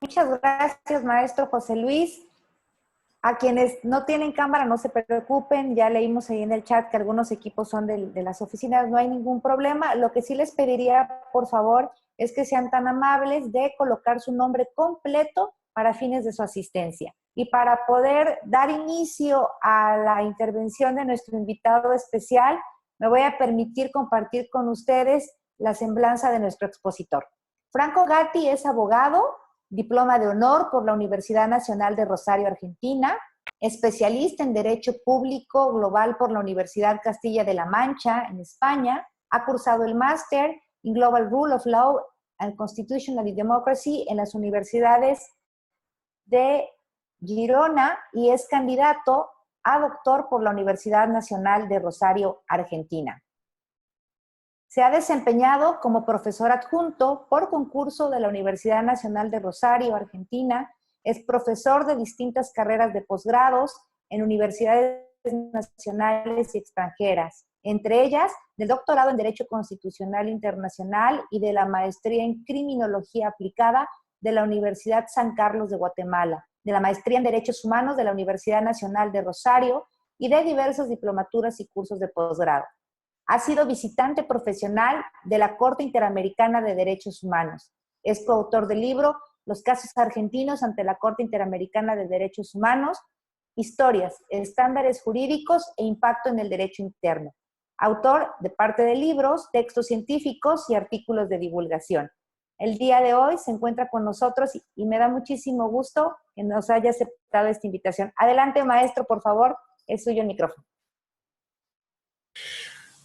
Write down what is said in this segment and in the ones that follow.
Muchas gracias, maestro José Luis. A quienes no tienen cámara, no se preocupen, ya leímos ahí en el chat que algunos equipos son de las oficinas, no hay ningún problema. Lo que sí les pediría, por favor, es que sean tan amables de colocar su nombre completo para fines de su asistencia. Y para poder dar inicio a la intervención de nuestro invitado especial, me voy a permitir compartir con ustedes la semblanza de nuestro expositor. Franco Gatti es abogado, diploma de honor por la Universidad Nacional de Rosario, Argentina, especialista en Derecho Público Global por la Universidad Castilla de la Mancha, en España, ha cursado el máster en Global Rule of Law and Constitutional Democracy en las universidades de Girona y es candidato a doctor por la Universidad Nacional de Rosario, Argentina. Se ha desempeñado como profesor adjunto por concurso de la Universidad Nacional de Rosario, Argentina. Es profesor de distintas carreras de posgrados en universidades nacionales y extranjeras, entre ellas del doctorado en Derecho Constitucional Internacional y de la maestría en Criminología Aplicada de la Universidad San Carlos de Guatemala, de la maestría en Derechos Humanos de la Universidad Nacional de Rosario y de diversas diplomaturas y cursos de posgrado. Ha sido visitante profesional de la Corte Interamericana de Derechos Humanos. Es coautor del libro Los casos argentinos ante la Corte Interamericana de Derechos Humanos, Historias, Estándares Jurídicos e Impacto en el Derecho Interno. Autor de parte de libros, textos científicos y artículos de divulgación. El día de hoy se encuentra con nosotros y me da muchísimo gusto que nos haya aceptado esta invitación. Adelante, maestro, por favor, es suyo el micrófono.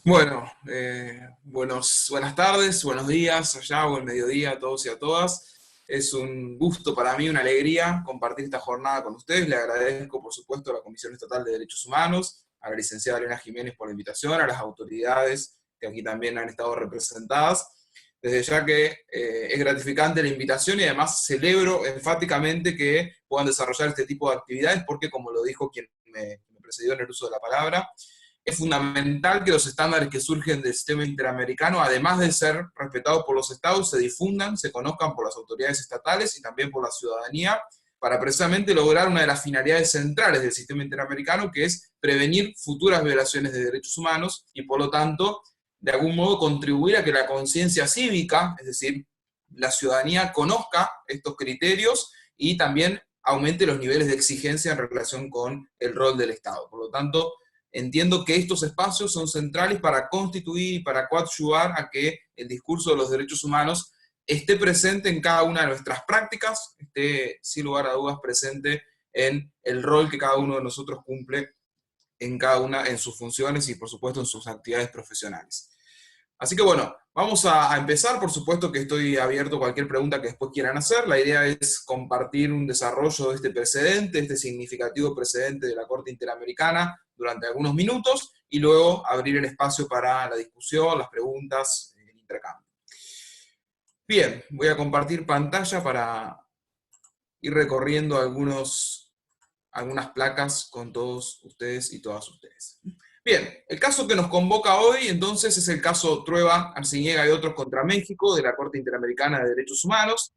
Bueno, buenas tardes, buenos días, allá o el mediodía a todos y a todas. Es un gusto para mí, una alegría compartir esta jornada con ustedes. Le agradezco, por supuesto, a la Comisión Estatal de Derechos Humanos, a la licenciada Elena Jiménez por la invitación, a las autoridades que aquí también han estado representadas. Desde ya que es gratificante la invitación y además celebro enfáticamente que puedan desarrollar este tipo de actividades porque, como lo dijo quien me precedió en el uso de la palabra, es fundamental que los estándares que surgen del sistema interamericano, además de ser respetados por los estados, se difundan, se conozcan por las autoridades estatales y también por la ciudadanía, para precisamente lograr una de las finalidades centrales del sistema interamericano, que es prevenir futuras violaciones de derechos humanos y, por lo tanto, de algún modo contribuir a que la conciencia cívica, es decir, la ciudadanía conozca estos criterios y también aumente los niveles de exigencia en relación con el rol del Estado. Por lo tanto, entiendo que estos espacios son centrales para constituir y para coadyuvar a que el discurso de los derechos humanos esté presente en cada una de nuestras prácticas, esté sin lugar a dudas presente en el rol que cada uno de nosotros cumple en cada una, en sus funciones y por supuesto en sus actividades profesionales. Así que bueno, vamos a empezar. Por supuesto que estoy abierto a cualquier pregunta que después quieran hacer. La idea es compartir un desarrollo de este precedente, este significativo precedente de la Corte Interamericana durante algunos minutos y luego abrir el espacio para la discusión, las preguntas, el intercambio. Bien, voy a compartir pantalla para ir recorriendo algunas placas con todos ustedes y todas ustedes. Bien, el caso que nos convoca hoy, entonces, es el caso Trueba, Arciniega y otros contra México, de la Corte Interamericana de Derechos Humanos.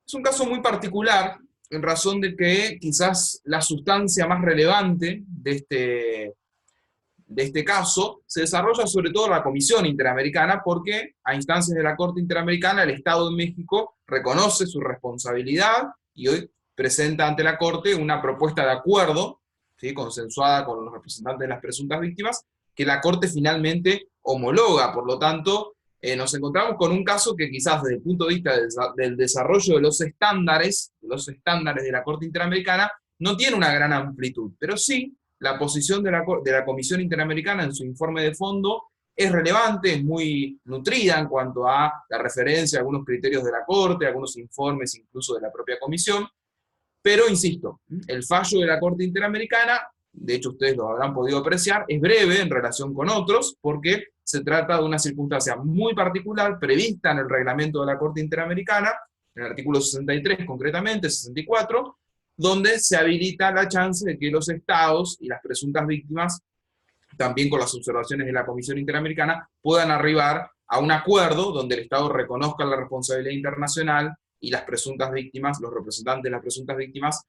Es un caso muy particular, en razón de que quizás la sustancia más relevante de este caso se desarrolla sobre todo en la Comisión Interamericana, porque a instancias de la Corte Interamericana el Estado de México reconoce su responsabilidad y hoy presenta ante la Corte una propuesta de acuerdo, ¿sí?, consensuada con los representantes de las presuntas víctimas, que la Corte finalmente homologa. Por lo tanto, nos encontramos con un caso que quizás desde el punto de vista del desarrollo de los estándares de la Corte Interamericana, no tiene una gran amplitud, pero sí la posición de la Comisión Interamericana en su informe de fondo es relevante, es muy nutrida en cuanto a la referencia a algunos criterios de la Corte, algunos informes incluso de la propia Comisión, pero insisto, el fallo de la Corte Interamericana, de hecho ustedes lo habrán podido apreciar, es breve en relación con otros, porque se trata de una circunstancia muy particular, prevista en el reglamento de la Corte Interamericana, en el artículo 63 concretamente, 64, donde se habilita la chance de que los estados y las presuntas víctimas, también con las observaciones de la Comisión Interamericana, puedan arribar a un acuerdo donde el Estado reconozca la responsabilidad internacional y las presuntas víctimas, los representantes de las presuntas víctimas,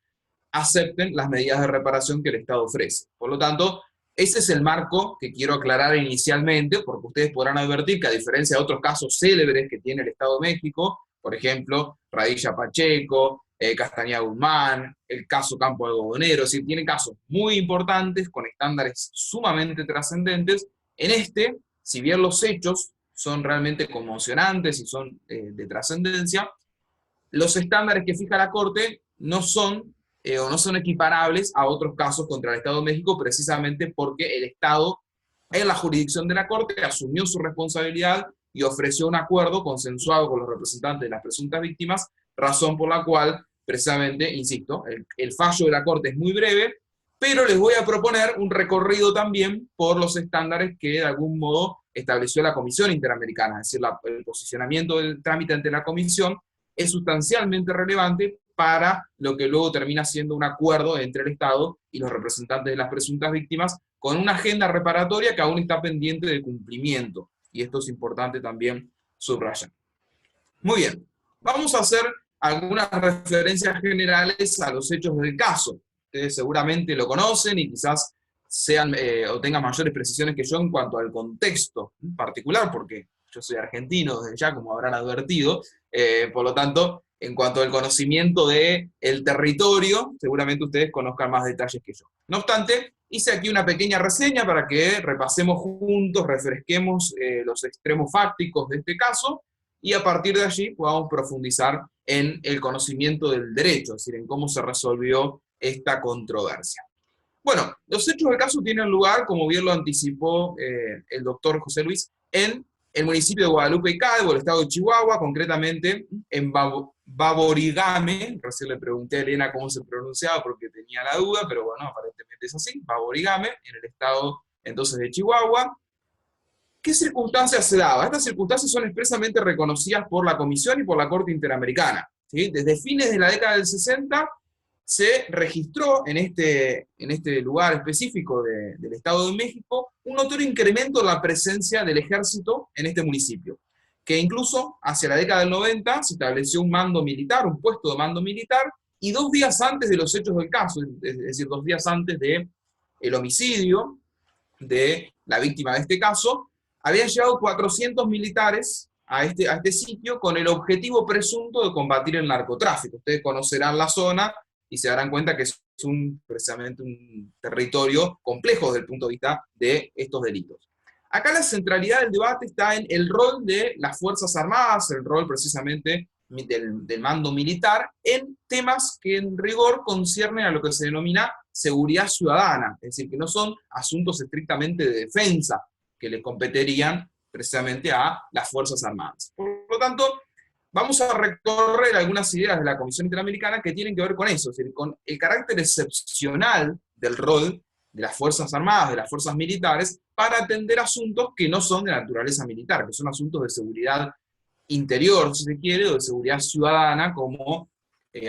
acepten las medidas de reparación que el Estado ofrece. Por lo tanto, ese es el marco que quiero aclarar inicialmente, porque ustedes podrán advertir que a diferencia de otros casos célebres que tiene el Estado de México, por ejemplo, Radilla Pacheco, Castañeda Guzmán, el caso Campo Algodonero, es decir, tiene casos muy importantes con estándares sumamente trascendentes. En este, si bien los hechos son realmente conmocionantes y son de trascendencia, los estándares que fija la Corte no son o no son equiparables a otros casos contra el Estado de México, precisamente porque el Estado, en la jurisdicción de la Corte, asumió su responsabilidad y ofreció un acuerdo consensuado con los representantes de las presuntas víctimas, razón por la cual, precisamente, insisto, el fallo de la Corte es muy breve, pero les voy a proponer un recorrido también por los estándares que de algún modo estableció la Comisión Interamericana, es decir, el posicionamiento del trámite ante la Comisión es sustancialmente relevante para lo que luego termina siendo un acuerdo entre el Estado y los representantes de las presuntas víctimas, con una agenda reparatoria que aún está pendiente de cumplimiento. Y esto es importante también subrayar. Muy bien, vamos a hacer algunas referencias generales a los hechos del caso. Ustedes seguramente lo conocen y quizás sean o tengan mayores precisiones que yo en cuanto al contexto en particular, porque yo soy argentino desde ya, como habrán advertido, por lo tanto, en cuanto al conocimiento del territorio, seguramente ustedes conozcan más detalles que yo. No obstante, hice aquí una pequeña reseña para que repasemos juntos, refresquemos los extremos fácticos de este caso, y a partir de allí podamos profundizar en el conocimiento del derecho, es decir, en cómo se resolvió esta controversia. Bueno, los hechos del caso tienen lugar, como bien lo anticipó el doctor José Luis, en el municipio de Guadalupe y Calvo, el estado de Chihuahua, concretamente en Baborigame. Recién le pregunté a Elena cómo se pronunciaba porque tenía la duda, pero bueno, aparentemente es así, Baborigame, en el estado entonces de Chihuahua. ¿Qué circunstancias se daban? Estas circunstancias son expresamente reconocidas por la Comisión y por la Corte Interamericana, ¿sí? Desde fines de la década del 60 se registró en este lugar específico del Estado de México un notorio incremento en la presencia del ejército en este municipio, que incluso hacia la década del 90 se estableció un mando militar, un puesto de mando militar, y 2 días antes de los hechos del caso, es decir, 2 días antes del homicidio de la víctima de este caso, habían llegado 400 militares a este sitio con el objetivo presunto de combatir el narcotráfico. Ustedes conocerán la zona y se darán cuenta que es precisamente un territorio complejo desde el punto de vista de estos delitos. Acá la centralidad del debate está en el rol de las Fuerzas Armadas, el rol precisamente del mando militar, en temas que en rigor conciernen a lo que se denomina seguridad ciudadana, es decir, que no son asuntos estrictamente de defensa que le competirían precisamente a las Fuerzas Armadas. Por lo tanto, vamos a recorrer algunas ideas de la Comisión Interamericana que tienen que ver con eso, es decir, con el carácter excepcional del rol de las Fuerzas Armadas, de las fuerzas militares, para atender asuntos que no son de naturaleza militar, que son asuntos de seguridad interior, si se quiere, o de seguridad ciudadana, como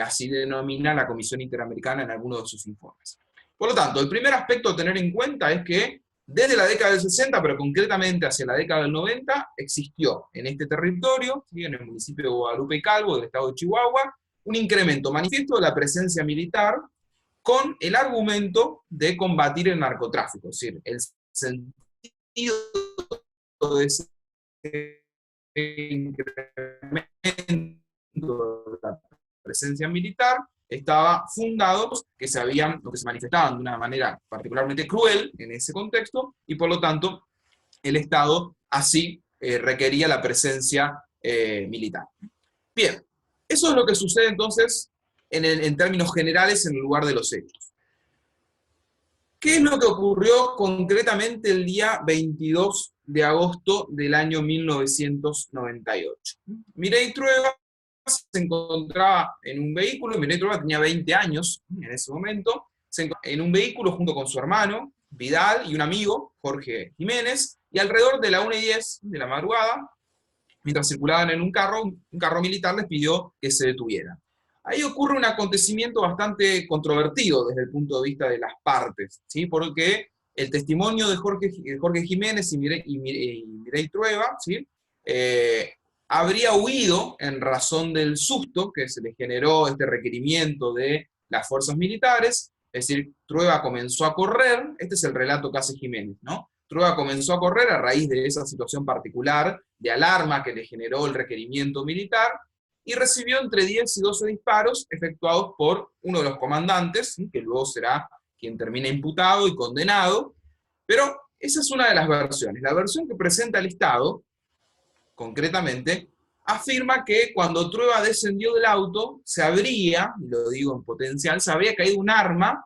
así denomina la Comisión Interamericana en algunos de sus informes. Por lo tanto, el primer aspecto a tener en cuenta es que desde la década del 60, pero concretamente hacia la década del 90, existió en este territorio, ¿sí?, en el municipio de Guadalupe y Calvo, del estado de Chihuahua, un incremento manifiesto de la presencia militar con el argumento de combatir el narcotráfico. Es decir, el sentido de ese incremento de la presencia militar estaba fundado que se manifestaban de una manera particularmente cruel en ese contexto, y por lo tanto el Estado así requería la presencia militar. Bien, eso es lo que sucede entonces en términos generales en el lugar de los hechos. ¿Qué es lo que ocurrió concretamente el día 22 de agosto del año 1998? Mireille Trueba se encontraba en un vehículo, Mireille Trueba tenía 20 años en ese momento, en un vehículo junto con su hermano, Vidal, y un amigo, Jorge Jiménez, y alrededor de la 1:10 de la madrugada, mientras circulaban en un carro militar les pidió que se detuvieran. Ahí ocurre un acontecimiento bastante controvertido desde el punto de vista de las partes, ¿sí? Porque el testimonio de Jorge Jiménez y Mireille Trueba, ¿sí?, habría huido en razón del susto que se le generó este requerimiento de las fuerzas militares, es decir, Trueba comenzó a correr, este es el relato que hace Jiménez, ¿no? Trueba comenzó a correr a raíz de esa situación particular de alarma que le generó el requerimiento militar, y recibió entre 10 y 12 disparos efectuados por uno de los comandantes, ¿sí?, que luego será quien termina imputado y condenado, pero esa es una de las versiones. La versión que presenta el Estado, concretamente, afirma que cuando Trueba descendió del auto, se habría, y lo digo en potencial, se habría caído un arma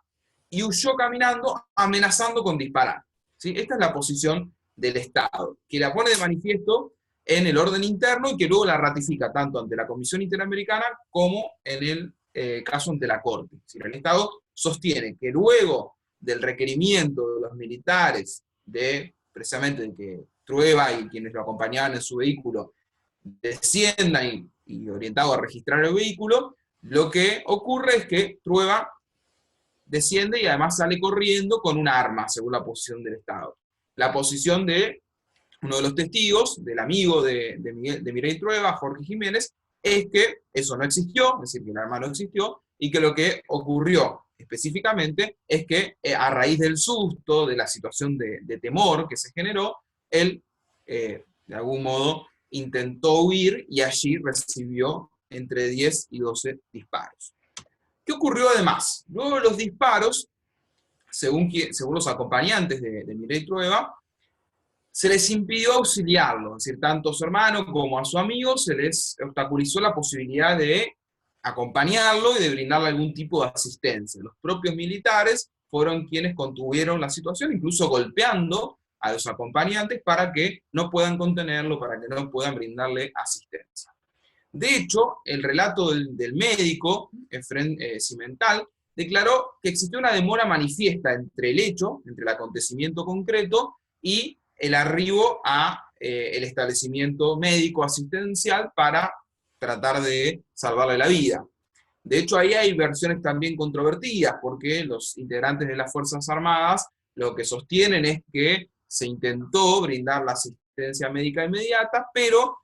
y huyó caminando amenazando con disparar. ¿Sí? Esta es la posición del Estado, que la pone de manifiesto en el orden interno y que luego la ratifica tanto ante la Comisión Interamericana como en el caso ante la Corte. Es decir, el Estado sostiene que luego del requerimiento de los militares de, precisamente, de que Trueba y quienes lo acompañaban en su vehículo desciendan y orientado a registrar el vehículo, lo que ocurre es que Trueba desciende y además sale corriendo con un arma, según la posición del Estado. La posición de uno de los testigos, del amigo de Mireille Trueba, Jorge Jiménez, es que eso no existió, es decir, que el arma no existió, y que lo que ocurrió específicamente es que a raíz del susto, de la situación de temor que se generó, él, de algún modo, intentó huir y allí recibió entre 10 y 12 disparos. ¿Qué ocurrió además? Luego de los disparos, según los acompañantes de Mireille Trueba, se les impidió auxiliarlo, es decir, tanto a su hermano como a su amigo se les obstaculizó la posibilidad de acompañarlo y de brindarle algún tipo de asistencia. Los propios militares fueron quienes contuvieron la situación, incluso golpeando a los acompañantes para que no puedan contenerlo, para que no puedan brindarle asistencia. De hecho, el relato del médico, Efrén Cimental, declaró que existió una demora manifiesta entre el hecho, entre el acontecimiento concreto, y el arribo a el establecimiento médico asistencial para tratar de salvarle la vida. De hecho, ahí hay versiones también controvertidas, porque los integrantes de las Fuerzas Armadas lo que sostienen es que se intentó brindar la asistencia médica inmediata, pero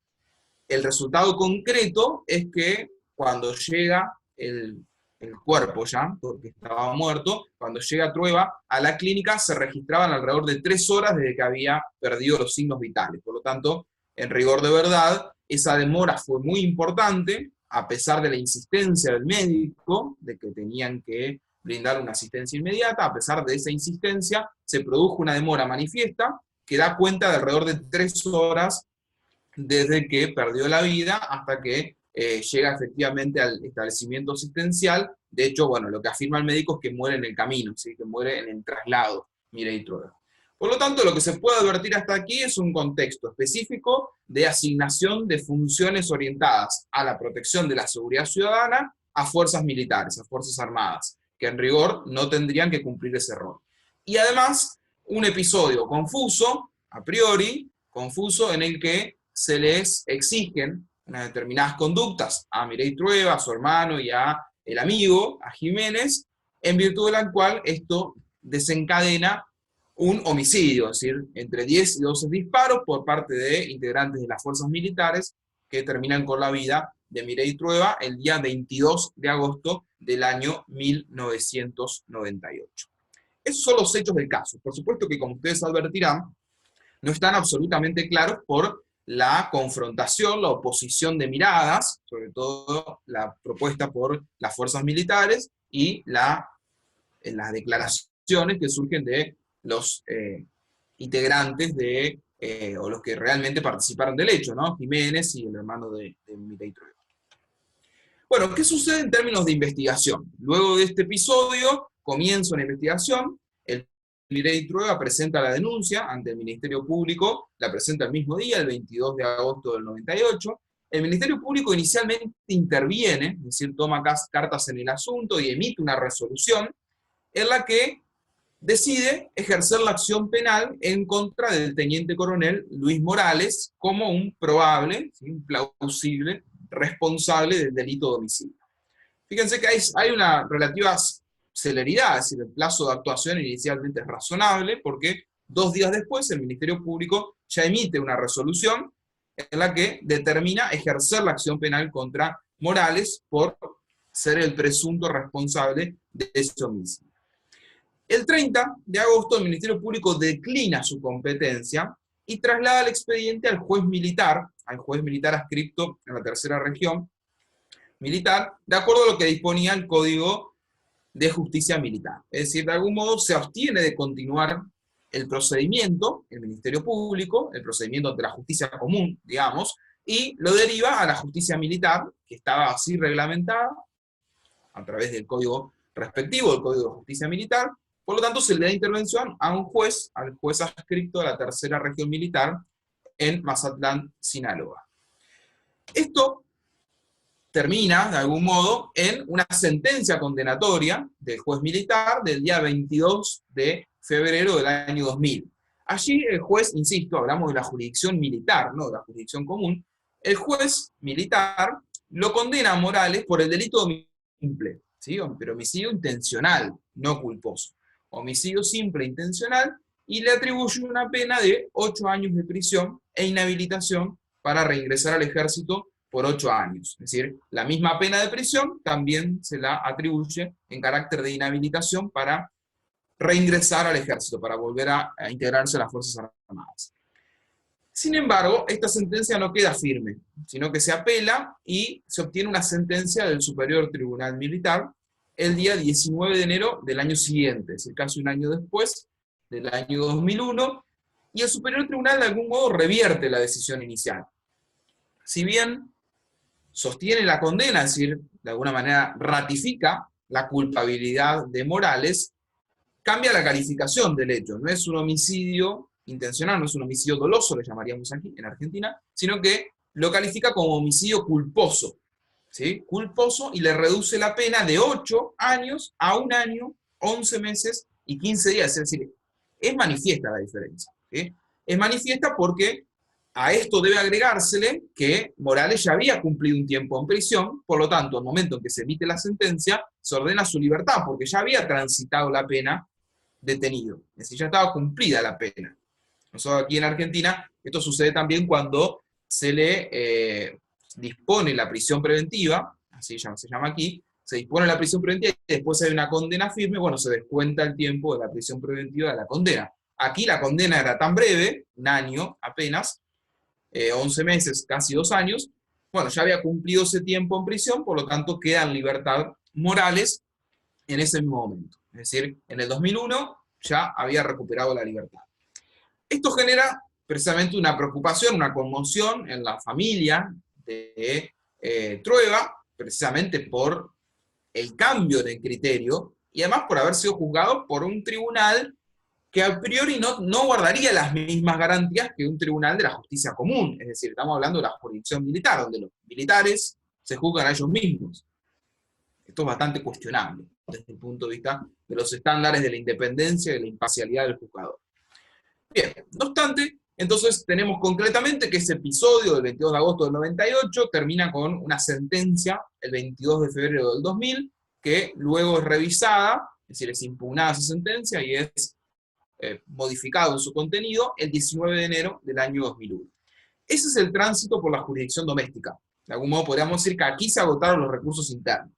el resultado concreto es que cuando llega el cuerpo ya, porque estaba muerto, cuando llega Trueba a la clínica se registraban alrededor de 3 horas desde que había perdido los signos vitales. Por lo tanto, en rigor de verdad, esa demora fue muy importante, a pesar de la insistencia del médico, de que tenían que brindar una asistencia inmediata. A pesar de esa insistencia, se produjo una demora manifiesta que da cuenta de alrededor de 3 horas desde que perdió la vida hasta que llega efectivamente al establecimiento asistencial. De hecho, bueno, lo que afirma el médico es que muere en el camino, ¿sí?, que muere en el traslado, Mireille Trueba. Por lo tanto, lo que se puede advertir hasta aquí es un contexto específico de asignación de funciones orientadas a la protección de la seguridad ciudadana a fuerzas militares, a fuerzas armadas, que en rigor no tendrían que cumplir ese rol. Y además, un episodio confuso, a priori, confuso, en el que se les exigen unas determinadas conductas a Mireille Trueba, a su hermano y a el amigo, a Jiménez, en virtud de la cual esto desencadena un homicidio, es decir, entre 10 y 12 disparos por parte de integrantes de las fuerzas militares que terminan con la vida de Mireille Trueba el día 22 de agosto del año 1998. Esos son los hechos del caso. Por supuesto que, como ustedes advertirán, no están absolutamente claros por la confrontación, la oposición de miradas, sobre todo la propuesta por las fuerzas militares y las declaraciones que surgen de los integrantes o los que realmente participaron del hecho, ¿no? Jiménez y el hermano de Mireille Trueba. Bueno, ¿qué sucede en términos de investigación? Luego de este episodio, comienza una investigación. Mireille Trueba presenta la denuncia ante el Ministerio Público, la presenta el mismo día, el 22 de agosto del 98. El Ministerio Público inicialmente interviene, es decir, toma cartas en el asunto y emite una resolución en la que decide ejercer la acción penal en contra del teniente coronel Luis Morales como un probable, ¿sí?, un plausible responsable del delito de homicidio. Fíjense que hay una relativa celeridad, es decir, el plazo de actuación inicialmente es razonable, porque 2 días después el Ministerio Público ya emite una resolución en la que determina ejercer la acción penal contra Morales por ser el presunto responsable de ese homicidio. El 30 de agosto el Ministerio Público declina su competencia y traslada el expediente al juez militar adscripto en la tercera región militar, de acuerdo a lo que disponía el Código de Justicia Militar. Es decir, de algún modo se abstiene de continuar el procedimiento, el Ministerio Público, el procedimiento ante la justicia común, digamos, y lo deriva a la justicia militar, que estaba así reglamentada a través del código respectivo, el Código de Justicia Militar. Por lo tanto, se le da intervención a un juez, al juez adscrito a la tercera región militar en Mazatlán, Sinaloa. Esto termina, de algún modo, en una sentencia condenatoria del juez militar del día 22 de febrero del año 2000. Allí el juez, insisto, hablamos de la jurisdicción militar, no de la jurisdicción común, el juez militar lo condena a Morales por el delito de homicidio simple, ¿sí? Pero homicidio intencional, no culposo. Homicidio simple e intencional, y le atribuye una pena de 8 años de prisión e inhabilitación para reingresar al ejército por 8 años. Es decir, la misma pena de prisión también se la atribuye en carácter de inhabilitación para reingresar al ejército, para volver a integrarse a las Fuerzas Armadas. Sin embargo, esta sentencia no queda firme, sino que se apela y se obtiene una sentencia del Superior Tribunal Militar el día 19 de enero del año siguiente, es decir, casi un año después, del año 2001, y el Superior Tribunal de algún modo revierte la decisión inicial. Si bien sostiene la condena, es decir, de alguna manera ratifica la culpabilidad de Morales, cambia la calificación del hecho. No es un homicidio intencional, no es un homicidio doloso, le llamaríamos aquí en Argentina, sino que lo califica como homicidio culposo. ¿Sí? Culposo, y le reduce la pena de 8 años a 1 año, 11 meses y 15 días. Es decir, es manifiesta la diferencia. ¿Sí? Es manifiesta porque a esto debe agregársele que Morales ya había cumplido un tiempo en prisión, por lo tanto, al momento en que se emite la sentencia, se ordena su libertad, porque ya había transitado la pena detenido. Es decir, ya estaba cumplida la pena. Nosotros aquí en Argentina, esto sucede también cuando se le dispone la prisión preventiva, así se llama aquí, se dispone la prisión preventiva y después hay una condena firme, bueno, se descuenta el tiempo de la prisión preventiva de la condena. Aquí la condena era tan breve, 1 año apenas, 11 meses, casi 2 años, bueno, ya había cumplido ese tiempo en prisión, por lo tanto queda en libertad Morales en ese mismo momento. Es decir, en el 2001 ya había recuperado la libertad. Esto genera precisamente una preocupación, una conmoción en la familia de Trueba, precisamente por el cambio de criterio, y además por haber sido juzgado por un tribunal que a priori no guardaría las mismas garantías que un tribunal de la justicia común. Es decir, estamos hablando de la jurisdicción militar, donde los militares se juzgan a ellos mismos. Esto es bastante cuestionable desde el punto de vista de los estándares de la independencia y de la imparcialidad del juzgador. Bien, no obstante, entonces tenemos concretamente que ese episodio del 22 de agosto del 98 termina con una sentencia el 22 de febrero del 2000, que luego es revisada, es decir, es impugnada esa sentencia y es modificado en su contenido el 19 de enero del año 2001. Ese es el tránsito por la jurisdicción doméstica. De algún modo podríamos decir que aquí se agotaron los recursos internos.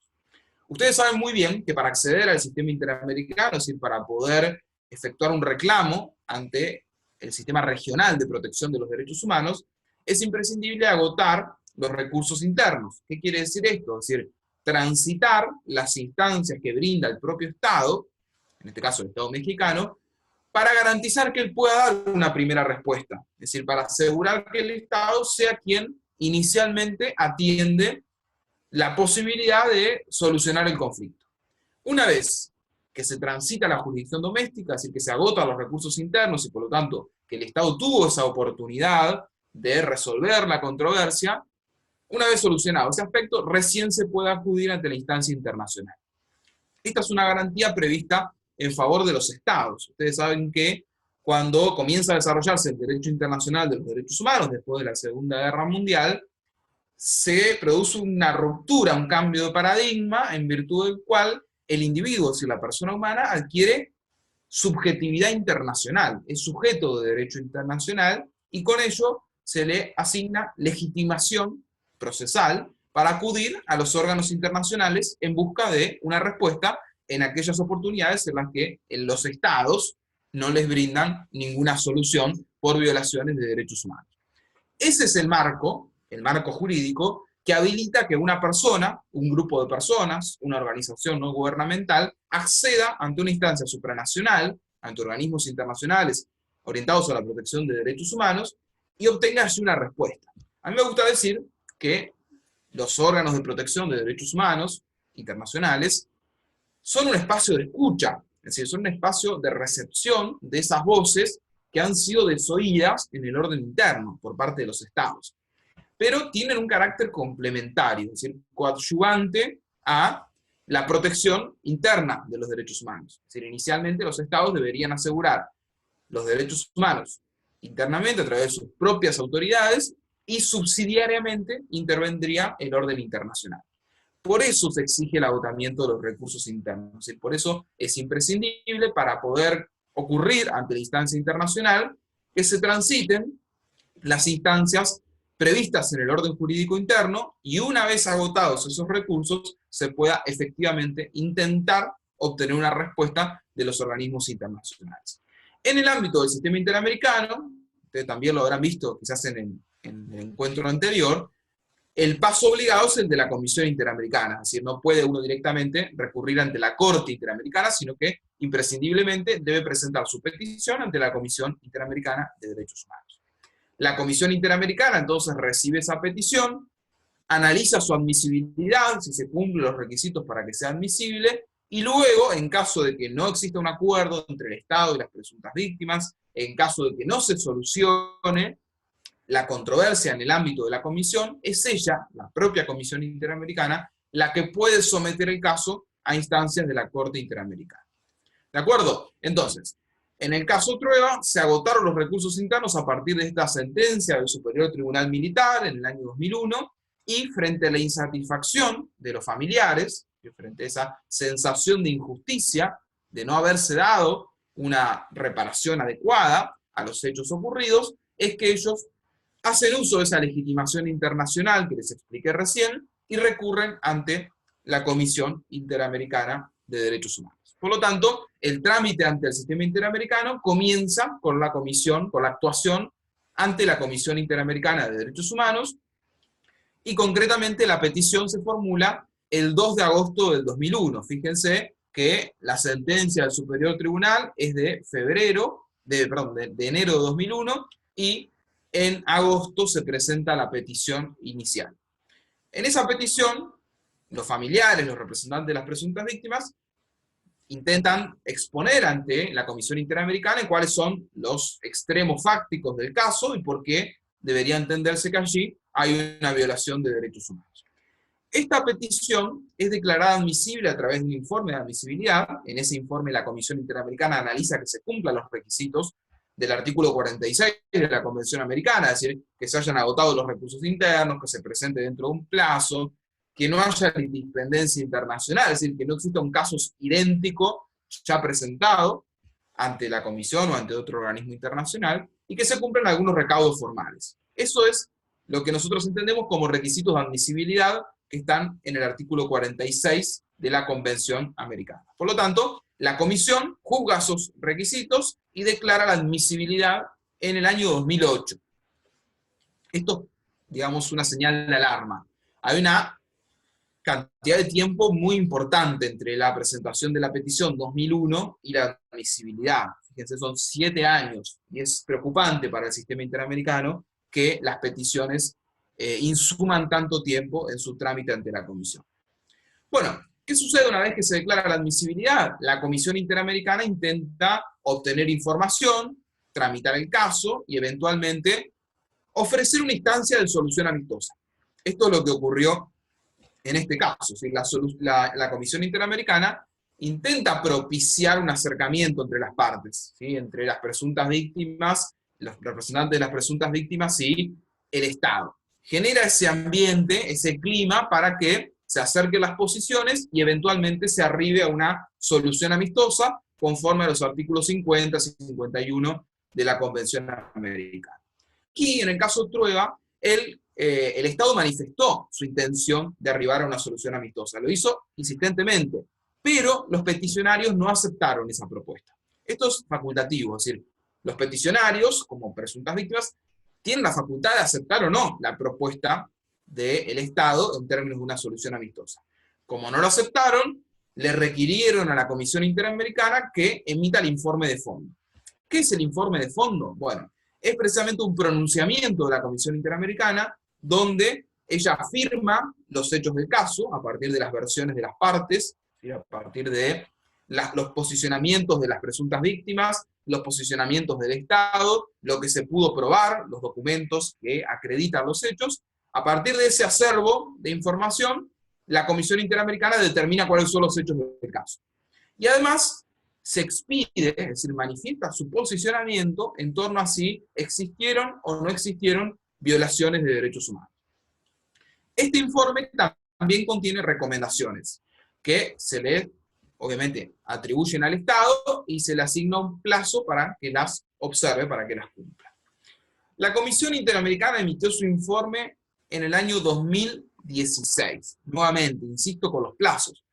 Ustedes saben muy bien que para acceder al sistema interamericano, es decir, para poder efectuar un reclamo ante el sistema regional de protección de los derechos humanos, es imprescindible agotar los recursos internos. ¿Qué quiere decir esto? Es decir, transitar las instancias que brinda el propio Estado, en este caso el Estado mexicano, para garantizar que él pueda dar una primera respuesta. Es decir, para asegurar que el Estado sea quien inicialmente atiende la posibilidad de solucionar el conflicto. Una vez que se transita la jurisdicción doméstica, es decir, que se agotan los recursos internos y por lo tanto que el Estado tuvo esa oportunidad de resolver la controversia, una vez solucionado ese aspecto, recién se puede acudir ante la instancia internacional. Esta es una garantía prevista en favor de los Estados. Ustedes saben que cuando comienza a desarrollarse el derecho internacional de los derechos humanos, después de la Segunda Guerra Mundial, se produce una ruptura, un cambio de paradigma, en virtud del cual el individuo, es decir, la persona humana, adquiere subjetividad internacional, es sujeto de derecho internacional, y con ello se le asigna legitimación procesal para acudir a los órganos internacionales en busca de una respuesta en aquellas oportunidades en las que los estados no les brindan ninguna solución por violaciones de derechos humanos. Ese es el marco jurídico que habilita que una persona, un grupo de personas, una organización no gubernamental, acceda ante una instancia supranacional, ante organismos internacionales orientados a la protección de derechos humanos, y obtenga así una respuesta. A mí me gusta decir que los órganos de protección de derechos humanos internacionales son un espacio de escucha, es decir, son un espacio de recepción de esas voces que han sido desoídas en el orden interno por parte de los estados. Pero tienen un carácter complementario, es decir, coadyuvante a la protección interna de los derechos humanos. Es decir, inicialmente los estados deberían asegurar los derechos humanos internamente a través de sus propias autoridades y subsidiariamente intervendría el orden internacional. Por eso se exige el agotamiento de los recursos internos, es decir, por eso es imprescindible para poder ocurrir ante la instancia internacional que se transiten las instancias previstas en el orden jurídico interno y una vez agotados esos recursos se pueda efectivamente intentar obtener una respuesta de los organismos internacionales. En el ámbito del sistema interamericano, ustedes también lo habrán visto quizás en el encuentro anterior, el paso obligado es el de la Comisión Interamericana, es decir, no puede uno directamente recurrir ante la Corte Interamericana, sino que imprescindiblemente debe presentar su petición ante la Comisión Interamericana de Derechos Humanos. La Comisión Interamericana entonces recibe esa petición, analiza su admisibilidad, si se cumplen los requisitos para que sea admisible, y luego, en caso de que no exista un acuerdo entre el Estado y las presuntas víctimas, en caso de que no se solucione la controversia en el ámbito de la comisión, es ella, la propia Comisión Interamericana, la que puede someter el caso a instancias de la Corte Interamericana. ¿De acuerdo? Entonces, en el caso Trueba, se agotaron los recursos internos a partir de esta sentencia del Superior Tribunal Militar en el año 2001, y frente a la insatisfacción de los familiares, frente a esa sensación de injusticia, de no haberse dado una reparación adecuada a los hechos ocurridos, es que ellos hacen uso de esa legitimación internacional que les expliqué recién y recurren ante la Comisión Interamericana de Derechos Humanos. Por lo tanto, el trámite ante el sistema interamericano comienza con la comisión, con la actuación ante la Comisión Interamericana de Derechos Humanos, y concretamente la petición se formula el 2 de agosto del 2001. Fíjense que la sentencia del Superior Tribunal es de enero de 2001, y en agosto se presenta la petición inicial. En esa petición, los familiares, los representantes de las presuntas víctimas, intentan exponer ante la Comisión Interamericana cuáles son los extremos fácticos del caso y por qué debería entenderse que allí hay una violación de derechos humanos. Esta petición es declarada admisible a través de un informe de admisibilidad. En ese informe la Comisión Interamericana analiza que se cumplan los requisitos del artículo 46 de la Convención Americana, es decir, que se hayan agotado los recursos internos, que se presente dentro de un plazo, que no haya independencia internacional, es decir, que no exista un caso idéntico ya presentado ante la Comisión o ante otro organismo internacional, y que se cumplan algunos recaudos formales. Eso es lo que nosotros entendemos como requisitos de admisibilidad que están en el artículo 46 de la Convención Americana. Por lo tanto, la Comisión juzga esos requisitos y declara la admisibilidad en el año 2008. Esto, digamos, una señal de alarma. Hay una cantidad de tiempo muy importante entre la presentación de la petición 2001 y la admisibilidad. Fíjense, son 7 años, y es preocupante para el sistema interamericano que las peticiones insuman tanto tiempo en su trámite ante la Comisión. Bueno, ¿qué sucede una vez que se declara la admisibilidad? La Comisión Interamericana intenta obtener información, tramitar el caso y eventualmente ofrecer una instancia de solución amistosa. Esto es lo que ocurrió en este caso. ¿Sí? La Comisión Interamericana intenta propiciar un acercamiento entre las partes, ¿sí? Entre las presuntas víctimas, los representantes de las presuntas víctimas y el Estado. Genera ese ambiente, ese clima para que se acerquen las posiciones y eventualmente se arribe a una solución amistosa conforme a los artículos 50 y 51 de la Convención Americana. Aquí, en el caso Trueba, el Estado manifestó su intención de arribar a una solución amistosa. Lo hizo insistentemente, pero los peticionarios no aceptaron esa propuesta. Esto es facultativo, es decir, los peticionarios, como presuntas víctimas, tienen la facultad de aceptar o no la propuesta del Estado en términos de una solución amistosa. Como no lo aceptaron, le requirieron a la Comisión Interamericana que emita el informe de fondo. ¿Qué es el informe de fondo? Bueno, es precisamente un pronunciamiento de la Comisión Interamericana donde ella afirma los hechos del caso a partir de las versiones de las partes, ¿sí? A partir de los posicionamientos de las presuntas víctimas, los posicionamientos del Estado, lo que se pudo probar, los documentos que acreditan los hechos. A partir de ese acervo de información, la Comisión Interamericana determina cuáles son los hechos del caso. Y además se expide, es decir, manifiesta su posicionamiento en torno a si existieron o no existieron violaciones de derechos humanos. Este informe también contiene recomendaciones que se le, obviamente, atribuyen al Estado y se le asigna un plazo para que las observe, para que las cumpla. La Comisión Interamericana emitió su informe en el año 2016. Nuevamente, insisto con los plazos.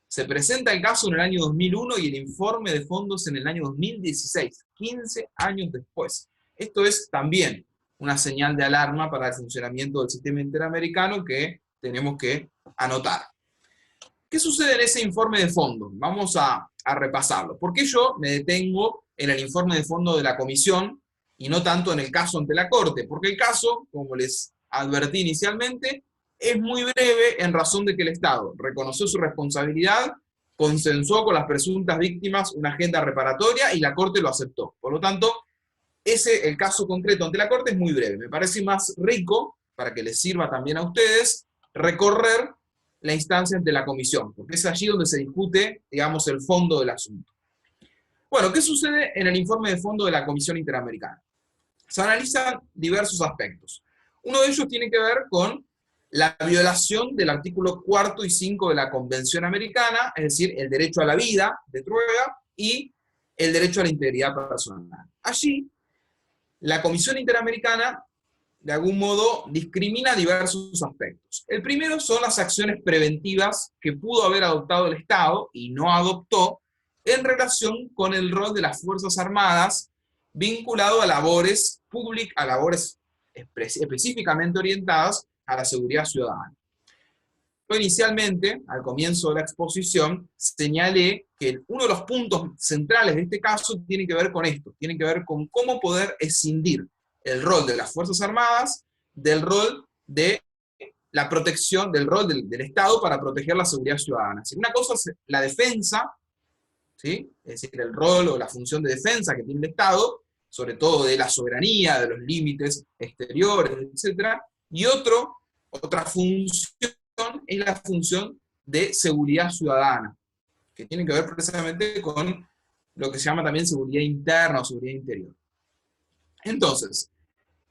Se presenta el caso en el año 2001 y el informe de fondos en el año 2016, 15 años después. Esto es también una señal de alarma para el funcionamiento del sistema interamericano que tenemos que anotar. ¿Qué sucede en ese informe de fondo? Vamos a repasarlo. ¿Por qué yo me detengo en el informe de fondo de la Comisión y no tanto en el caso ante la Corte? Porque el caso, como les advertí inicialmente, es muy breve en razón de que el Estado reconoció su responsabilidad, consensuó con las presuntas víctimas una agenda reparatoria y la Corte lo aceptó. Por lo tanto, el caso concreto ante la Corte es muy breve. Me parece más rico, para que les sirva también a ustedes, recorrer la instancia ante la Comisión, porque es allí donde se discute, digamos, el fondo del asunto. Bueno, ¿qué sucede en el informe de fondo de la Comisión Interamericana? Se analizan diversos aspectos. Uno de ellos tiene que ver con la violación del artículo 4 y 5 de la Convención Americana, es decir, el derecho a la vida de Trueba y el derecho a la integridad personal. Allí, la Comisión Interamericana, de algún modo, discrimina diversos aspectos. El primero son las acciones preventivas que pudo haber adoptado el Estado y no adoptó en relación con el rol de las Fuerzas Armadas vinculado a labores públicas, a labores específicamente orientadas a la seguridad ciudadana. Yo inicialmente, al comienzo de la exposición, señalé que uno de los puntos centrales de este caso tiene que ver con esto, tiene que ver con cómo poder escindir el rol de las Fuerzas Armadas del rol de la protección, del rol del Estado para proteger la seguridad ciudadana. Una cosa es la defensa, ¿sí? Es decir, el rol o la función de defensa que tiene el Estado, sobre todo de la soberanía, de los límites exteriores, etc. Y otra función es la función de seguridad ciudadana, que tiene que ver precisamente con lo que se llama también seguridad interna o seguridad interior. Entonces,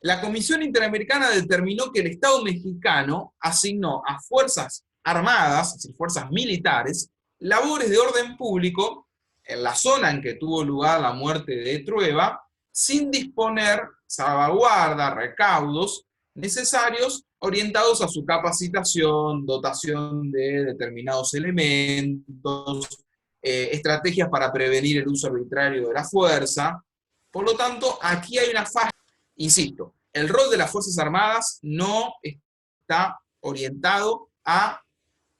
la Comisión Interamericana determinó que el Estado mexicano asignó a fuerzas armadas, es decir, fuerzas militares, labores de orden público en la zona en que tuvo lugar la muerte de Trueba, sin disponer salvaguarda, recaudos necesarios orientados a su capacitación, dotación de determinados elementos, estrategias para prevenir el uso arbitrario de la fuerza. Por lo tanto, aquí hay una falla. Insisto, el rol de las Fuerzas Armadas no está orientado a